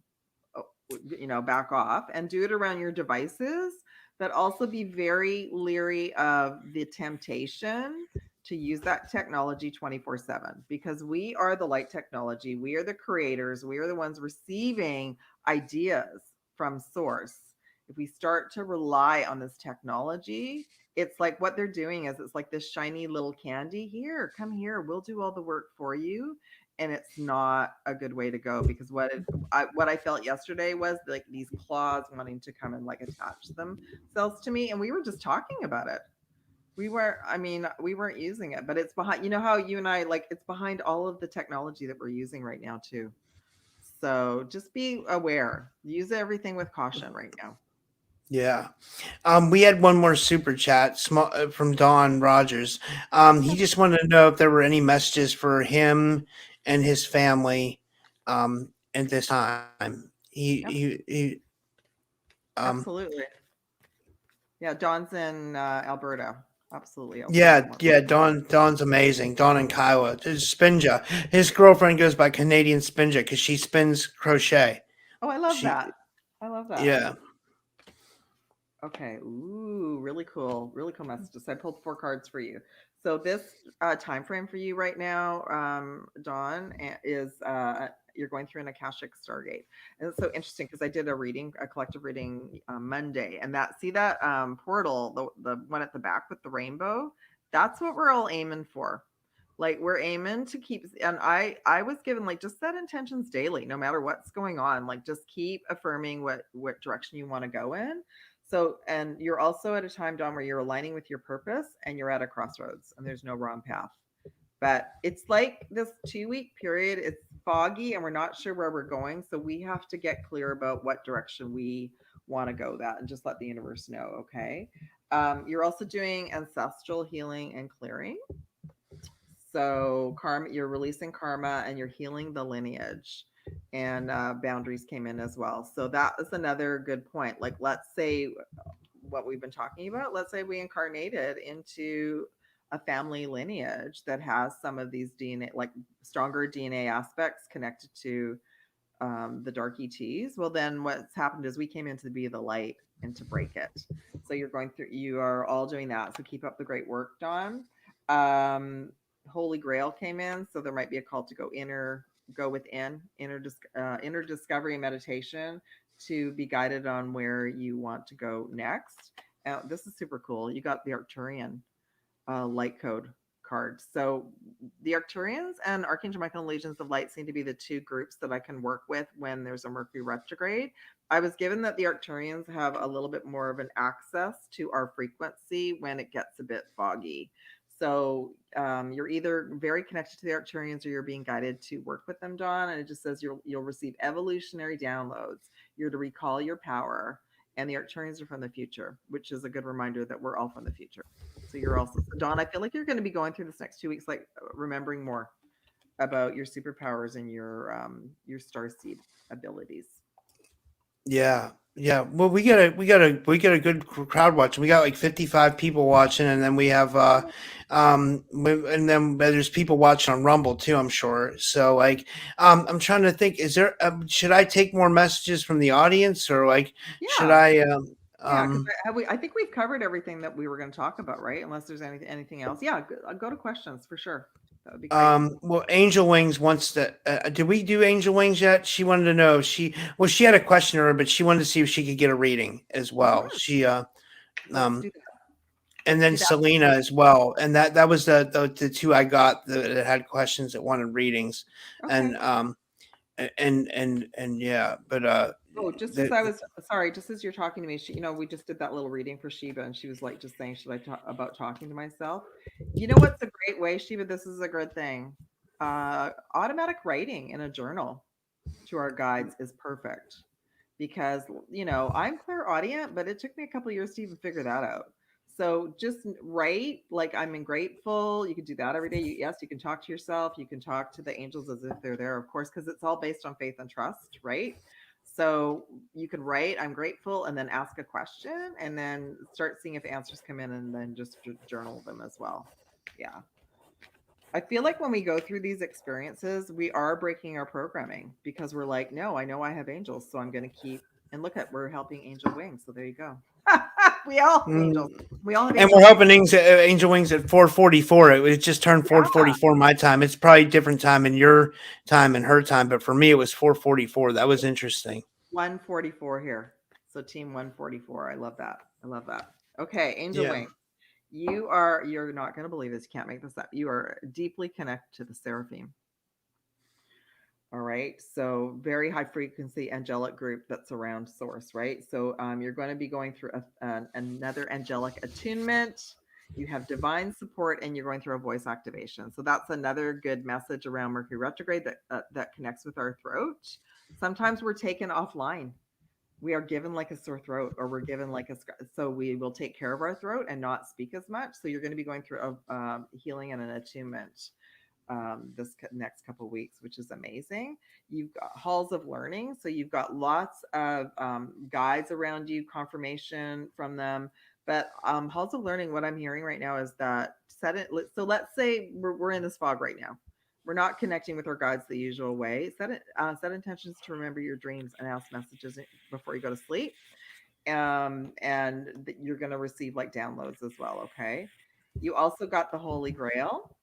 back off, and do it around your devices, but also be very leery of the temptation to use that technology 24/7, because we are the light technology. We are the creators. We are the ones receiving ideas from source. If we start to rely on this technology, it's like what they're doing is it's like this shiny little candy. Here, come here. We'll do all the work for you. And it's not a good way to go, because what I felt yesterday was like these claws wanting to come and like attach themselves to me. And we were just talking about it. We weren't using it, but it's behind, how you and I, like, it's behind all of the technology that we're using right now too. So just be aware, use everything with caution right now. Yeah. We had one more super chat from Don Rogers. He just wanted to know if there were any messages for him and his family at this time. He Absolutely. Yeah, Don's in Alberta. Absolutely. yeah, Don's amazing. Don and Kiowa. Spinja. His girlfriend goes by Canadian Spinja because she spins crochet. Oh, I love that. I love that. Yeah. Okay. Ooh, really cool. Really cool messages. I pulled 4 cards for you. So this time frame for you right now, Dawn, is you're going through an Akashic Stargate. And it's so interesting because I did a collective reading Monday, and that portal, the one at the back with the rainbow, that's what we're all aiming for. Like we're aiming to keep, and I was given like just set intentions daily, no matter what's going on. Like just keep affirming what direction you want to go in. So, and you're also at a time, Don, where you're aligning with your purpose and you're at a crossroads and there's no wrong path. But it's like this 2-week period, it's foggy and we're not sure where we're going. So we have to get clear about what direction we want to go that and just let the universe know. Okay. You're also doing ancestral healing and clearing. So karma, you're releasing karma and you're healing the lineage, and boundaries came in as well. So that is another good point. Like, let's say what we've been talking about, let's say we incarnated into a family lineage that has some of these DNA, like stronger DNA aspects connected to the dark ETs. Well, then what's happened is we came in to be the light and to break it. So you're going through, you are all doing that. So keep up the great work, Dawn. Holy Grail came in. So there might be a call to go within, inner discovery and meditation to be guided on where you want to go next. This is super cool. You got the Arcturian light code card. So the Arcturians and Archangel Michael and Legions of Light seem to be the two groups that I can work with when there's a Mercury retrograde. I was given that the Arcturians have a little bit more of an access to our frequency when it gets a bit foggy. So you're either very connected to the Arcturians or you're being guided to work with them, Dawn. And it just says you'll receive evolutionary downloads. You're to recall your power. And the Arcturians are from the future, which is a good reminder that we're all from the future. So you're also, so Dawn, I feel like you're going to be going through this next 2 weeks, like remembering more about your superpowers and your starseed abilities. Yeah. Yeah. Well, we get a good crowd watching. We got like 55 people watching, and then we have and then there's people watching on Rumble too, I'm sure. So like I'm trying to think, is there should I take more messages from the audience, or like should Yeah. I Yeah, because I think we've covered everything that we were going to talk about, right? Unless there's anything else. Yeah, go to questions for sure. That would be great. well, Angel Wings wants to. Did we do Angel Wings yet? She wanted to know. She had a question to her, but she wanted to see if she could get a reading as well. Mhm. She Let's do that. and then See that? Selena as well, and that was the two I got that had questions that wanted readings, Okay. and and yeah, but Oh, just as the, I was sorry, just as you're talking to me, we just did that little reading for Sheba, and she was like just saying, should I talk about talking to myself? You know what's a great way, Sheba? This is a good thing. Automatic writing in a journal to our guides is perfect because I'm clairaudient, but it took me a couple of years to even figure that out. So just write like I'm grateful. You can do that every day. Yes, you can talk to yourself. You can talk to the angels as if they're there, of course, because it's all based on faith and trust, right? So you can write, I'm grateful, and then ask a question and then start seeing if answers come in and then just journal them as well. Yeah. I feel like when we go through these experiences, we are breaking our programming because we're like, no, I know I have angels, so I'm going to keep. And look at, we're helping Angel Wings. So there you go. We all have angels. We all have and angels. we're helping Angel Wings at 4:44. It just turned 4:44 my time. It's probably different time in your time and her time, but for me it was 4:44. That was interesting. 144 here. So team 144. I love that. I love that. Okay, Angel Yeah. Wing. You're not going to believe this. You can't make this up. You are deeply connected to the seraphim. All right. So very high frequency angelic group that's around source, right? So you're going to be going through another angelic attunement. You have divine support and you're going through a voice activation. So that's another good message around Mercury retrograde that connects with our throat. Sometimes we're taken offline. We are given like a sore throat or we're given like so we will take care of our throat and not speak as much. So you're going to be going through a healing and an attunement this next couple of weeks, which is amazing. You've got halls of learning. So you've got lots of guides around you, confirmation from them. But halls of learning, what I'm hearing right now is that so let's say we're in this fog right now. We're not connecting with our guides the usual way. Set intentions to remember your dreams and ask messages before you go to sleep. And you're going to receive like downloads as well. Okay. You also got the Holy Grail,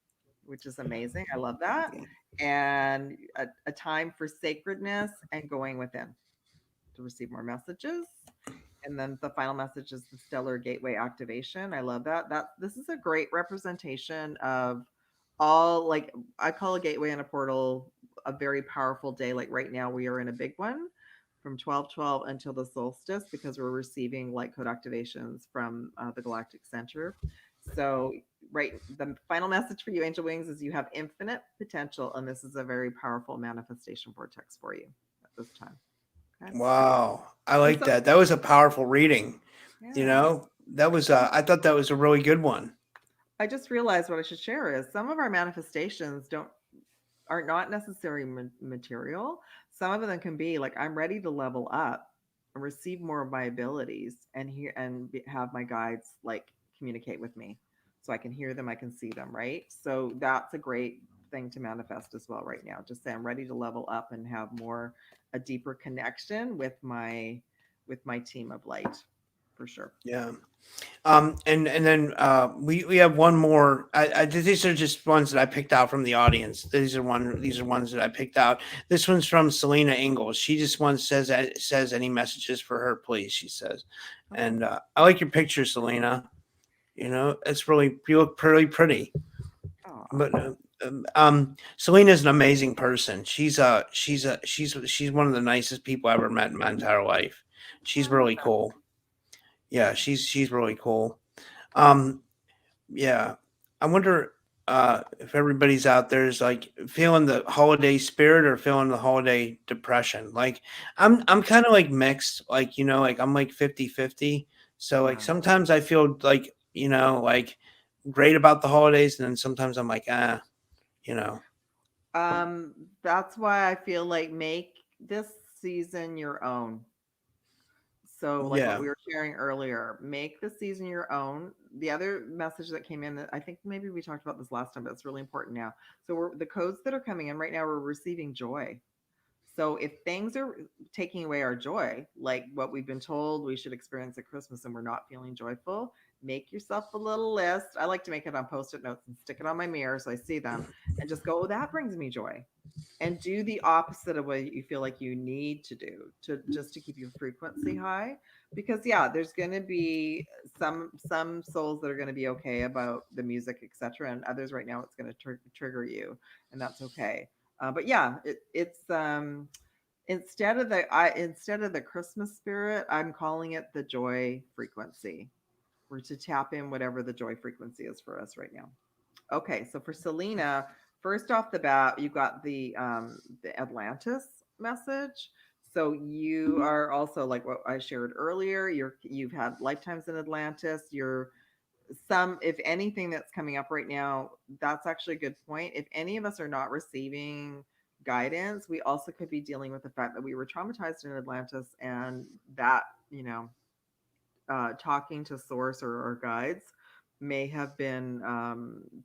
which is amazing. I love that. And a time for sacredness and going within to receive more messages. And then the final message is the stellar gateway activation. I love that. This is a great representation of all, like I call a gateway and a portal a very powerful day. Like right now we are in a big one from 12/12 until the solstice because we're receiving light code activations from the Galactic Center. So right, the final message for you, Angel Wings, is you have infinite potential, and this is a very powerful manifestation vortex for you at this time. Okay. Wow. I like that. That was a powerful reading. Yeah. That was I thought that was a really good one. I just realized what I should share is some of our manifestations are not necessarily material. Some of them can be like, I'm ready to level up and receive more of my abilities and hear and have my guides like communicate with me so I can hear them, I can see them, right? So that's a great thing to manifest as well right now. Just say I'm ready to level up and have more a deeper connection with my team of light for sure. Yeah. And then we have one more. These are just ones that I picked out from the audience. These are ones that I picked out. This one's from Selena Ingalls. She just once says any messages for her, please. She says, Oh, and I like your picture, Selena. You know, it's really you look pretty pretty. oh, But Selena's an amazing person. She's one of the nicest people I ever met in my entire life. I She's love really that. cool. Yeah, she's really cool. Um, yeah. I wonder if everybody's out there is like feeling the holiday spirit or feeling the holiday depression. Like I'm kind of like mixed, like like I'm like 50-50. So like Yeah. sometimes I feel like, like great about the holidays and then sometimes I'm like, you know. Um, that's why I feel like make this season your own. So, like what Yeah. we were sharing earlier, make the season your own. The other message that came in that I think maybe we talked about this last time, but it's really important now. So, the codes that are coming in right now, we're receiving joy. So, if things are taking away our joy, like what we've been told we should experience at Christmas and we're not feeling joyful, make yourself a little list. I like to make it on post it notes and stick it on my mirror so I see them and just go, oh, that brings me joy, and do the opposite of what you feel like you need to do to just to keep your frequency high. Because yeah, there's going to be some souls that are going to be okay about the music, etc., and others right now it's going to trigger you, and that's okay. But yeah, it's instead of the Christmas spirit, I'm calling it the joy frequency. We're to tap in whatever the joy frequency is for us right now. Okay, so for Selena, first off the bat, you got the Atlantis message. So you are also like what I shared earlier. You've had lifetimes in Atlantis. You're some, if anything that's coming up right now, that's actually a good point. If any of us are not receiving guidance, we also could be dealing with the fact that we were traumatized in Atlantis, and that talking to source or guides may have been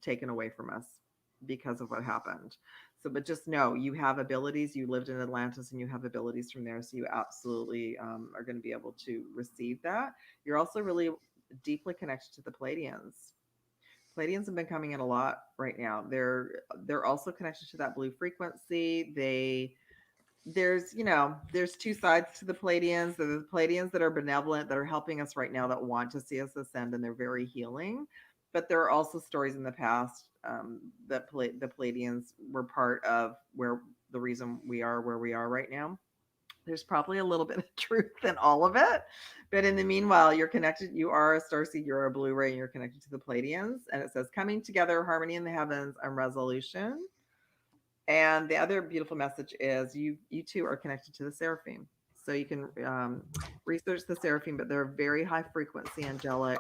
taken away from us because of what happened. So, but just know you have abilities. You lived in Atlantis and you have abilities from there. So, you absolutely are going to be able to receive that. You're also really deeply connected to the Pleiadians. Pleiadians have been coming in a lot right now. They're also connected to that blue frequency. There's two sides to the Pleiadians. There are the Pleiadians that are benevolent, that are helping us right now, that want to see us ascend, and they're very healing. But there are also stories in the past that the Pleiadians were part of where the reason we are where we are right now. There's probably a little bit of truth in all of it. But in the meanwhile, you're connected. You are a starseed, you're a blue ray, and you're connected to the Pleiadians. And it says, coming together, harmony in the heavens, and resolution. And the other beautiful message is you two are connected to the seraphim. So you can research the seraphim, but they're a very high frequency angelic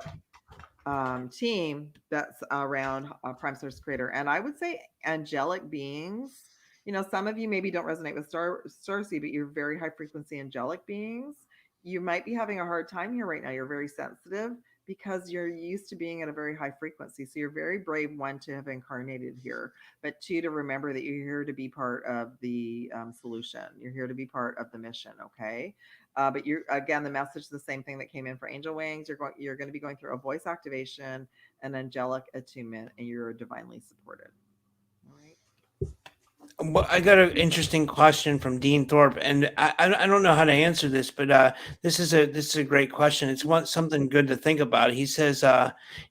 team that's around Prime Source Creator. And I would say angelic beings. Some of you maybe don't resonate with Starseed, but you're very high frequency angelic beings. You might be having a hard time here right now. You're very sensitive because you're used to being at a very high frequency. So you're very brave, one, to have incarnated here, but two, to remember that you're here to be part of the solution. You're here to be part of the mission. Okay. But you're, again, the message is the same thing that came in for angel wings. You're going to be going through a voice activation, an angelic attunement, and you're divinely supported. All right. Well, I got an interesting question from Dean Thorpe, and I don't know how to answer this, but this is a great question. It's something good to think about. He says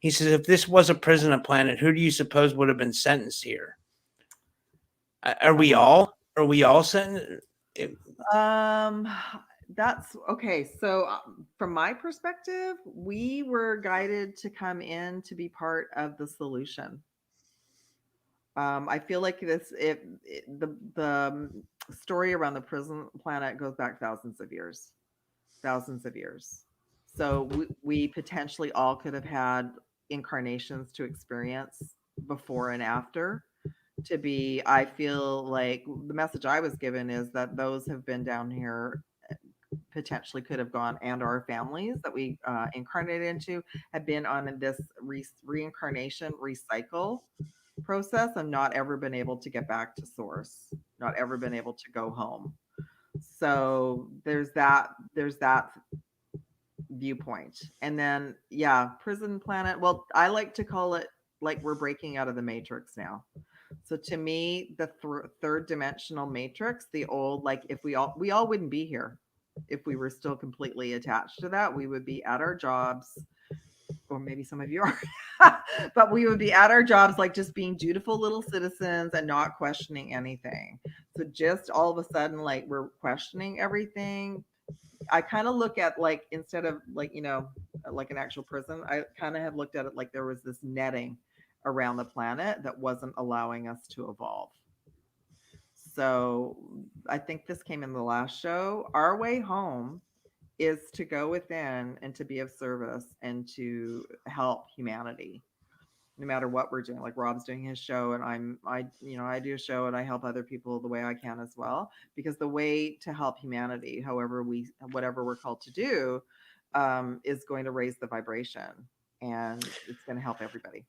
if this was a prison planet, who do you suppose would have been sentenced here? Are we Uh, all? Are we all sentenced? um, that's okay. So, from my perspective, we were guided to come in to be part of the solution. I feel like the story around the prison planet goes back thousands of years, thousands of years. So we potentially all could have had incarnations to experience before and after. To be, I feel like the message I was given is that those have been down here potentially could have gone, and our families that we incarnated into have been on this reincarnation recycle process and not ever been able to get back to source, not ever been able to go home. So there's that viewpoint. And then yeah, prison planet, well, I like to call it like we're breaking out of the matrix now. So to me, the third dimensional matrix, the old, like if we all wouldn't be here if we were still completely attached to that. We would be at our jobs, or maybe some of you are, but we would be at our jobs, like just being dutiful little citizens and not questioning anything. So just all of a sudden, like we're questioning everything. I kind of look at like, instead of like, like an actual prison, I kind of have looked at it like there was this netting around the planet that wasn't allowing us to evolve. So I think this came in the last show. Our way home is to go within and to be of service and to help humanity, no matter what we're doing. Like Rob's doing his show, and I do a show and I help other people the way I can as well, because the way to help humanity, whatever we're called to do, is going to raise the vibration, and it's going to help everybody.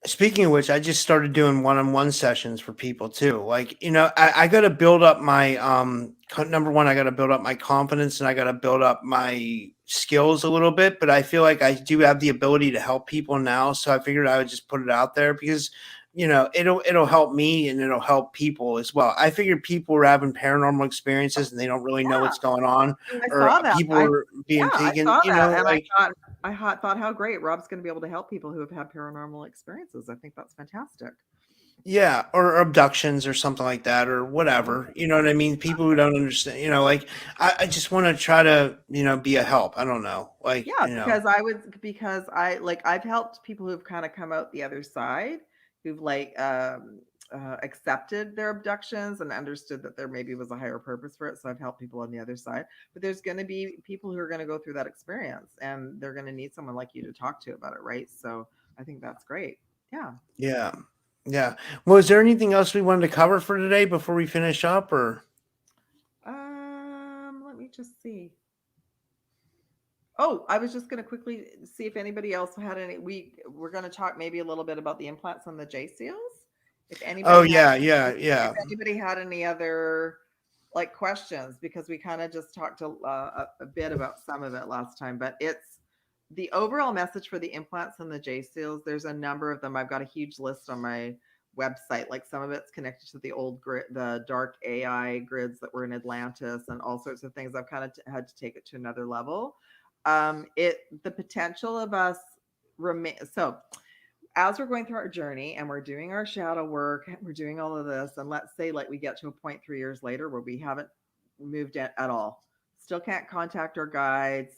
Speaking of which, I just started doing one-on-one sessions for people too. Like, I got to build up my number one, I got to build up my confidence and I got to build up my skills a little bit, but I feel like I do have the ability to help people now, so I figured I would just put it out there because it'll help me and it'll help people as well. I figured people were having paranormal experiences and they don't really know Yeah, what's going on, I or saw that. people were being I taken, saw that, and like. I thought how great Rob's going to be able to help people who have had paranormal experiences. I think that's fantastic. Yeah, or abductions or something like that, or whatever. You know what I mean? People who don't understand, like I just want to try to, be a help. I don't know. Like, Yeah, because I've helped people who've kind of come out the other side, who've like accepted their abductions and understood that there maybe was a higher purpose for it. So I've helped people on the other side. But there's going to be people who are going to go through that experience, and they're going to need someone like you to talk to about it, right? So I think that's great. Yeah. Yeah. Yeah. Well, is there anything else we wanted to cover for today before we finish up, or? Let me just see. Oh, I was just going to quickly see if anybody else had any. We're going to talk maybe a little bit about the implants on the JSEALS. If Oh, anybody yeah, if yeah. anybody had any other like questions, because we kind of just talked a bit about some of it last time, but it's the overall message for the implants and the JSEALS. There's a number of them. I've got a huge list on my website. Like some of it's connected to the old grid, the dark AI grids that were in Atlantis, and all sorts of things. I've kind of had to take it to another level. The potential of us remain. So as we're going through our journey and we're doing our shadow work and we're doing all of this, and let's say like we get to a point 3 years later where we haven't moved at all, still can't contact our guides,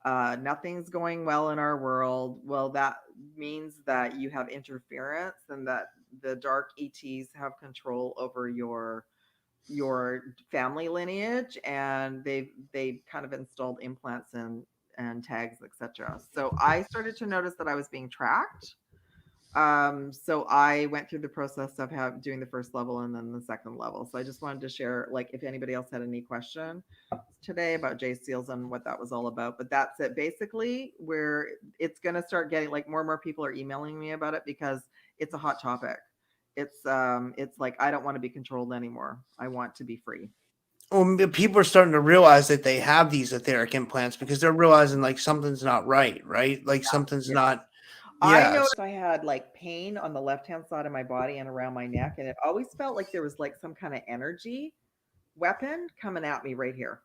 nothing's going well in our world. Well, that means that you have interference and that the dark ETs have control over your family lineage, and they've kind of installed implants and tags, etc. So I started to notice that I was being tracked. So I went through the process of doing the first level and then the second level. So I just wanted to share, like, if anybody else had any question today about JSEALS and what that was all about. But that's it. Basically, where it's going to start getting, like, more and more people are emailing me about it because it's a hot topic. It's like, I don't want to be controlled anymore. I want to be free. Well, people are starting to realize that they have these etheric implants because they're realizing like something's not right, right? Like something's not. I Yeah. noticed I had like pain on the left-hand side of my body and around my neck, and it always felt like there was like some kind of energy weapon coming at me right here.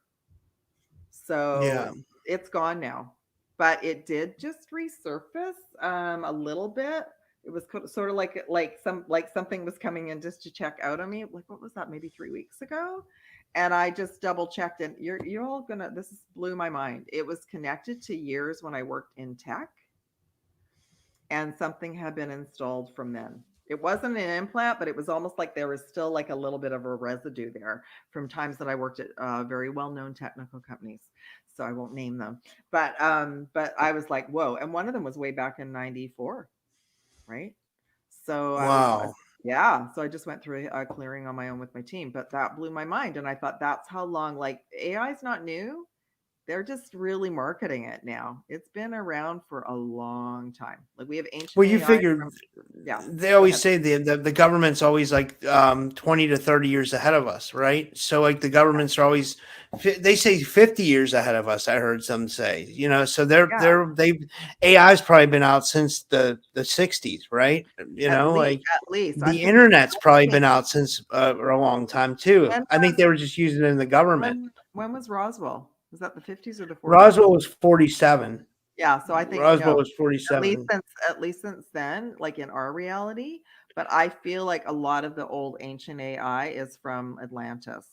Yeah. So it's gone now, but it did just resurface a little bit. It was sort of like something was coming in just to check out on me. Like, what was that? Maybe 3 weeks ago. And I just double checked, and you're all gonna. This blew my mind. It was connected to years when I worked in tech, and something had been installed from then. It wasn't an implant, but it was almost like there was still like a little bit of a residue there from times that I worked at very well-known technical companies. So I won't name them, but I was like, whoa. And one of them was way back in '94. right? So Wow. yeah. So I just went through a clearing on my own with my team, but that blew my mind. And I thought that's how long, like AI is not new. They're just really marketing it now. It's been around for a long time. Like we have ancient Well, you AI figure from, yeah, they go always ahead. say the government's always like 20 to 30 years ahead of us, right? So like the governments are always they say 50 years ahead of us. I heard some say, so Yeah, they AI's probably been out since the 60s, right? Like at least. I'm the thinking, internet's probably been out since for a long time too. when I think they were just using it in the government. when was Roswell? Was that the 50s or the 40s? Roswell was 47. Yeah, so I think Roswell no. was 47. At least since then, like in our reality, but I feel like a lot of the old ancient AI is from Atlantis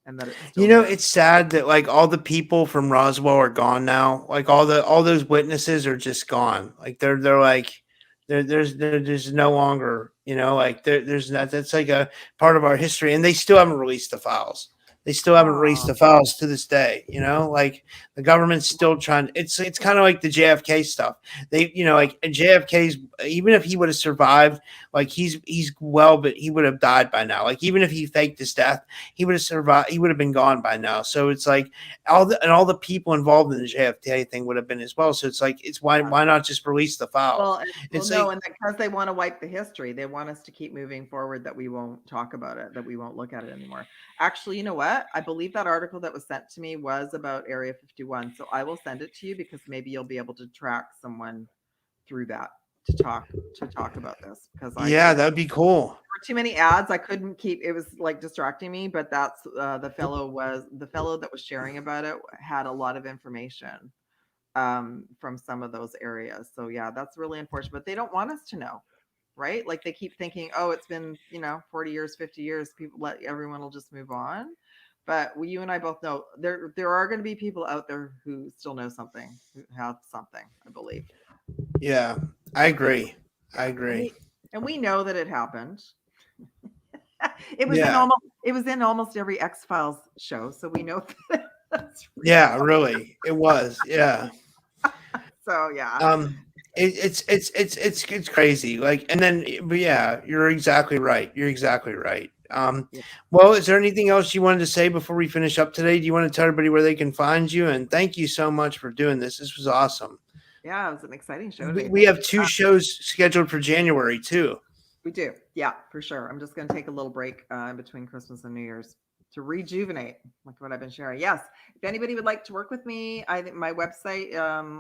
and that it's still here. It's sad that like all the people from Roswell are gone now. Like all those witnesses are just gone. Like they're like there's no longer, like there's not that's like a part of our history, and they still haven't released the files. They still haven't released Oh, the files to this day, like the government's still trying. It's kind of like the JFK stuff. They, like JFK's, even if he would have survived, like he's well, but he would have died by now. Like even if he faked his death, he would have survived. He would have been gone by now. So it's like all the people involved in the JFK thing would have been as well. So it's like why not just release the files? It's no, like and because they want to wipe the history, they want us to keep moving forward, that we won't talk about it, that we won't look at it anymore. Actually, you know what? I believe that article that was sent to me was about Area 51. So I will send it to you because maybe you'll be able to track someone through that to talk about this, because yeah, that'd be cool. there were too many ads. I couldn't keep, it was like distracting me, but that's the fellow that was sharing about it had a lot of information from some of those areas. So yeah, that's really unfortunate, but they don't want us to know, right? Like they keep thinking, oh, it's been 40 years, 50 years, people, everyone will just move on. But you and I both know there are going to be people out there who still know something, who have something, I believe. Yeah, I agree. I Yeah, agree. and we know that it happened. It Yeah. was in almost every X-Files show, so we know that that's real. Yeah, really. It was. Yeah. So yeah. It's crazy. Like, and then, but yeah, you're exactly right. You're exactly right. Yeah. Well, is there anything else you wanted to say before we finish up today? Do you want to tell everybody where they can find you? And thank you so much for doing this. This was awesome. Yeah, it was an exciting show We, today. we have 2 shows scheduled for January too. We do. Yeah, for sure. I'm just going to take a little break in between Christmas and New Year's to rejuvenate, like what I've been sharing. Yes. If anybody would like to work with me, I think my website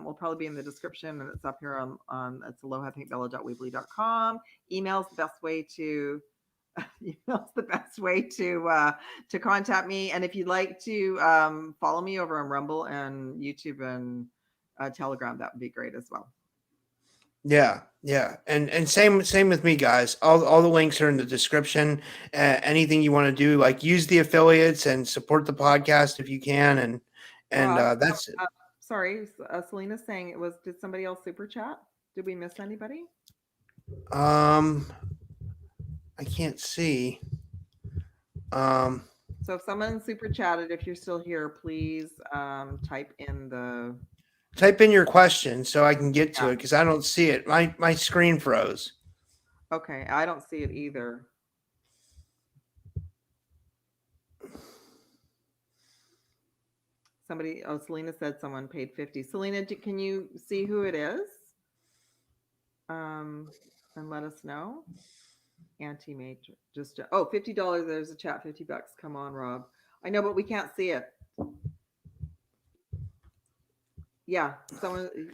will probably be in the description, and it's up here on it's alohapinkbella.weebly.com. Email's the best way to to contact me. And if you'd like to follow me over on Rumble and YouTube and Telegram, that would be great as well. Yeah, and same with me, guys. All the links are in the description. Anything you want to do, like use the affiliates and support the podcast if you can, and that's it. Sorry, Selena's saying it was. Did somebody else super chat? Did we miss anybody? I can't see. So if someone super chatted, if you're still here, please type in your question so I can get to it, because I don't see it. My screen froze. Okay, I don't see it either. Selena said someone paid 50. Selena, can you see who it is? And let us know. Anti-Matrix. Just $50. There's a chat. $50. Come on, Rob. I know, but we can't see it. Yeah,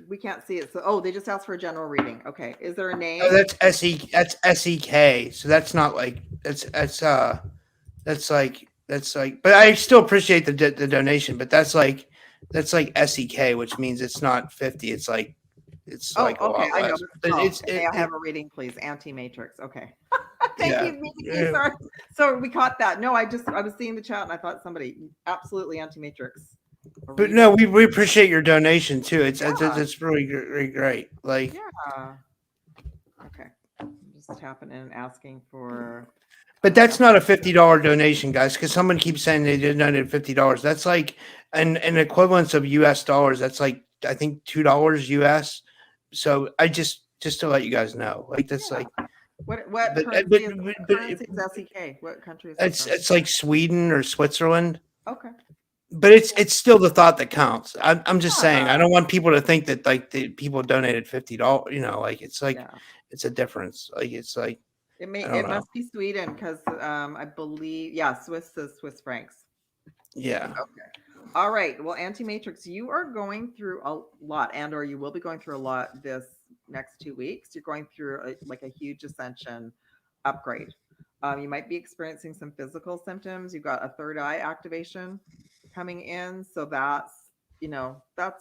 we can't see it. So they just asked for a general reading. Okay, is there a name? Oh, that's SEK. So that's not like that's like. But I still appreciate the donation. But that's like SEK, which means it's not 50. It's like like a lot I know. less. But I have a reading, please. Anti-Matrix. Okay. Thank you. Sorry. So we caught that. No, I was seeing the chat and I thought somebody absolutely Anti-Matrix. But no, we appreciate your donation too. It's really, really great. Like, yeah. Okay. I'm just tapping in and asking for. But that's not a $50 donation, guys, because someone keeps saying they donated $50. That's like an equivalence of US dollars. That's like, I think $2 US. So I just just to let you guys know. Like that's Yeah. like, What but currency is SEK? What country is that from? it's like Sweden or Switzerland. Okay. But it's still the thought that counts. I'm just saying, I Yeah. don't want people to think that like the people donated $50. You know, like Yeah. it's a difference. Like it's like I don't It know. must be Sweden because I believe Swiss is Swiss francs. Yeah. Okay. All right. Well, Anti-Matrix, you are going through a lot, and or you will be going through a lot this next 2 weeks. You're going through like a huge ascension upgrade. You might be experiencing some physical symptoms. You've got a third eye activation coming in, so that's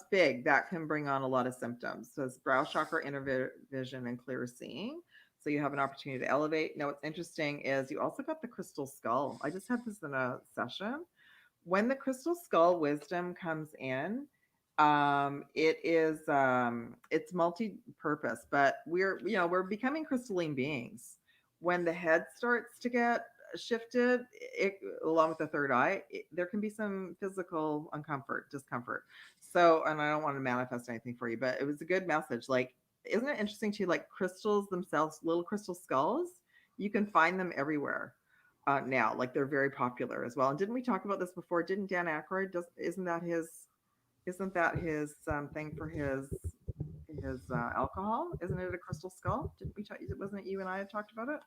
big. That can bring on a lot of symptoms. So it's brow chakra, inner vision, and clear seeing. So you have an opportunity to elevate. Now, what's interesting is you also got the crystal skull. I just had this in a session. When the crystal skull wisdom comes in, it's multi-purpose, but we're becoming crystalline beings. When the head starts to get shifted, along with the third eye, there can be some physical discomfort. So, and I don't want to manifest anything for you, but it was a good message. Like, isn't it interesting to you, like crystals themselves, little crystal skulls, you can find them everywhere now. Like they're very popular as well. And didn't we talk about this before? Didn't Dan Aykroyd isn't that his thing for his alcohol? Isn't it a crystal skull? Didn't we talk? Wasn't it you and I had talked about it?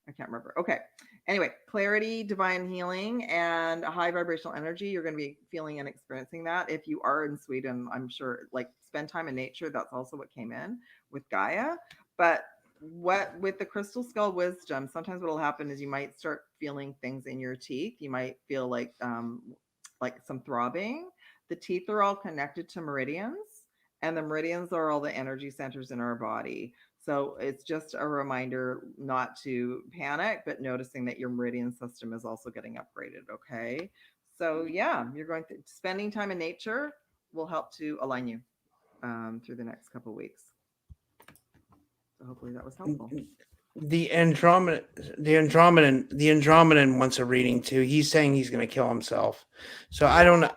I can't remember. Okay. Anyway, clarity, divine healing, and a high vibrational energy. You're going to be feeling and experiencing that. If you are in Sweden, I'm sure, like, spend time in nature. That's also what came in with Gaia. But what with the crystal skull wisdom, sometimes what will happen is you might start feeling things in your teeth. You might feel like some throbbing. The teeth are all connected to meridians, and the meridians are all the energy centers in our body. So it's just a reminder not to panic, but noticing that your meridian system is also getting upgraded. Okay. So yeah, you're spending time in nature will help to align you through the next couple of weeks. So hopefully that was helpful. The Andromeda, the Andromedan wants a reading too. He's saying he's going to kill himself. So I don't know.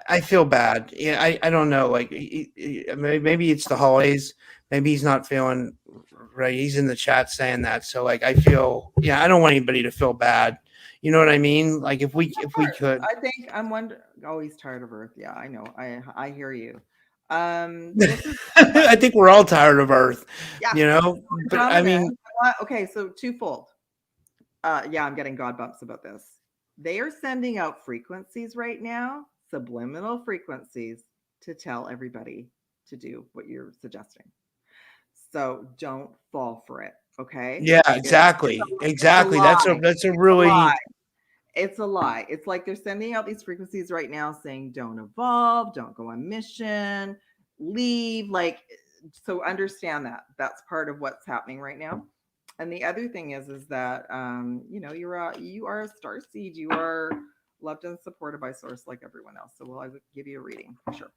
I feel bad. Yeah, I don't know. Like maybe it's the holidays. Maybe he's not feeling right. He's in the chat saying that. So like I feel, yeah, I don't want anybody to feel bad. You know what I mean? Like if we could. I think I'm wondering. Oh, he's tired of Earth. Yeah, I know. I hear you. This is I think we're all tired of Earth. yeah. You know, but I Andromeda. mean, Okay, so twofold. Yeah, I'm getting God bumps about this. They are sending out frequencies right now, subliminal frequencies, to tell everybody to do what you're suggesting. So don't fall for it. Okay. yeah, exactly, exactly. That's a really. It's a lie. It's like they're sending out these frequencies right now saying, don't evolve, don't go on mission, leave. Like, so understand that that's part of what's happening right now. And the other thing is that, you are a star seed. You are loved and supported by source like everyone else. So I would give you a reading for sure.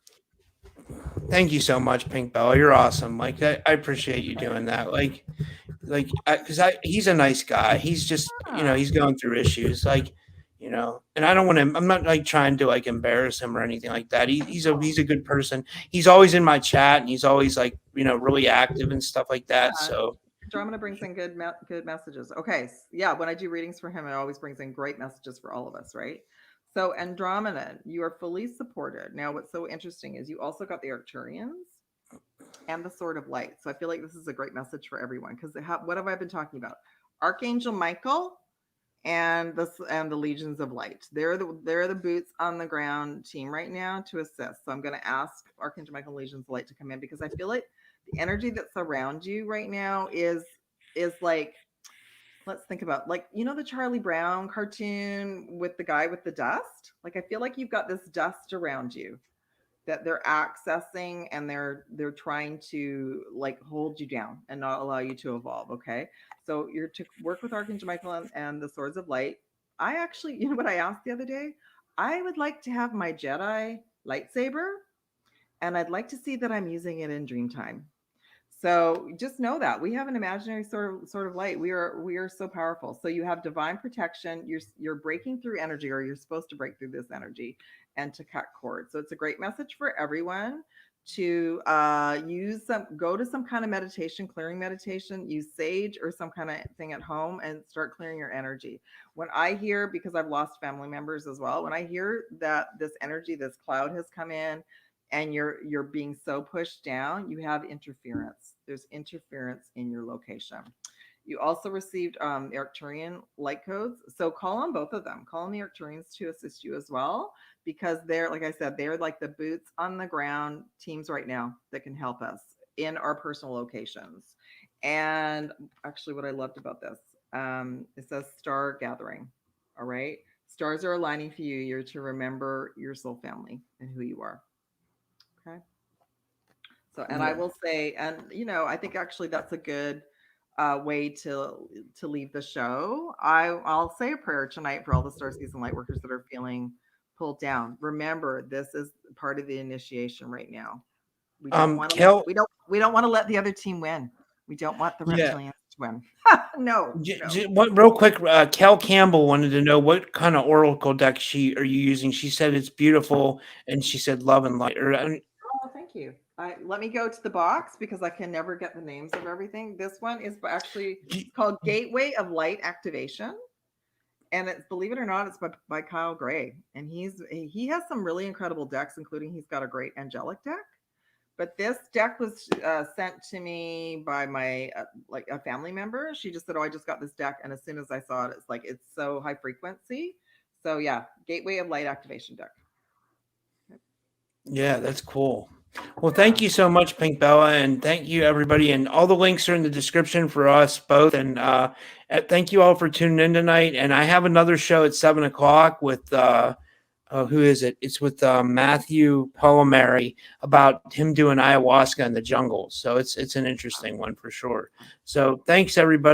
Thank you so much, Pink Bella. You're awesome. Like I appreciate you doing that. Like because he's a nice guy. He's just he's going through issues. Like and I don't want to. I'm not like trying to like embarrass him or anything like that. He's a good person. He's always in my chat and he's always like really active and stuff like that. So. Andromeda brings in good messages. Okay, yeah. When I do readings for him, it always brings in great messages for all of us, right? So Andromeda, you are fully supported. Now, what's so interesting is you also got the Arcturians and the Sword of Light. So I feel like this is a great message for everyone because what have I been talking about? Archangel Michael and the Legions of Light. They're the boots on the ground team right now to assist. So I'm going to ask Archangel Michael and Legions of Light to come in because I feel like the energy that's around you right now is like, let's think about like the Charlie Brown cartoon with the guy with the dust. Like I feel like you've got this dust around you that they're accessing and they're trying to like hold you down and not allow you to evolve. Okay, so you're to work with Archangel Michael and the Swords of Light. I actually, what I asked the other day, I would like to have my Jedi lightsaber and I'd like to see that I'm using it in dream time. So just know that we have an imaginary sort of light. We are so powerful. So you have divine protection. You're breaking through energy, or you're supposed to break through this energy and to cut cords. So it's a great message for everyone to go to some kind of meditation, clearing meditation, use sage or some kind of thing at home and start clearing your energy. When I hear, because I've lost family members as well, when I hear that this energy, this cloud has come in and you're being so pushed down, you have interference. There's interference in your location. You also received Arcturian light codes. So call on both of them. Call on the Arcturians to assist you as well, because they're, like I said, they're like the boots on the ground teams right now that can help us in our personal locations. And actually, what I loved about this, it says star gathering. All right. Stars are aligning for you. You're to remember your soul family and who you are. Okay. So, and I will say, and I think actually that's a good way to leave the show. I'll say a prayer tonight for all the star season light workers that are feeling pulled down. Remember, this is part of the initiation right now. We don't want to we don't want to let the other team win. We don't want the reptilians to win. No. What, real quick, Kel Campbell wanted to know what kind of oracle deck are you using. She said it's beautiful, and she said love and light. Oh, thank you. Let me go to the box because I can never get the names of everything. This one is actually called Gateway of Light Activation. And it's, believe it or not, it's by Kyle Gray. And he has some really incredible decks, including he's got a great angelic deck. But this deck was sent to me by my like a family member. She just said, "Oh, I just got this deck," and as soon as I saw it, it's so high frequency. So yeah, Gateway of Light Activation deck. Yeah, that's cool. Well, thank you so much, Pink Bella, and thank you, everybody. And all the links are in the description for us both. And thank you all for tuning in tonight. And I have another show at 7:00 with who is it? It's with Matthew Palomari about him doing ayahuasca in the jungle. So it's an interesting one for sure. So thanks, everybody.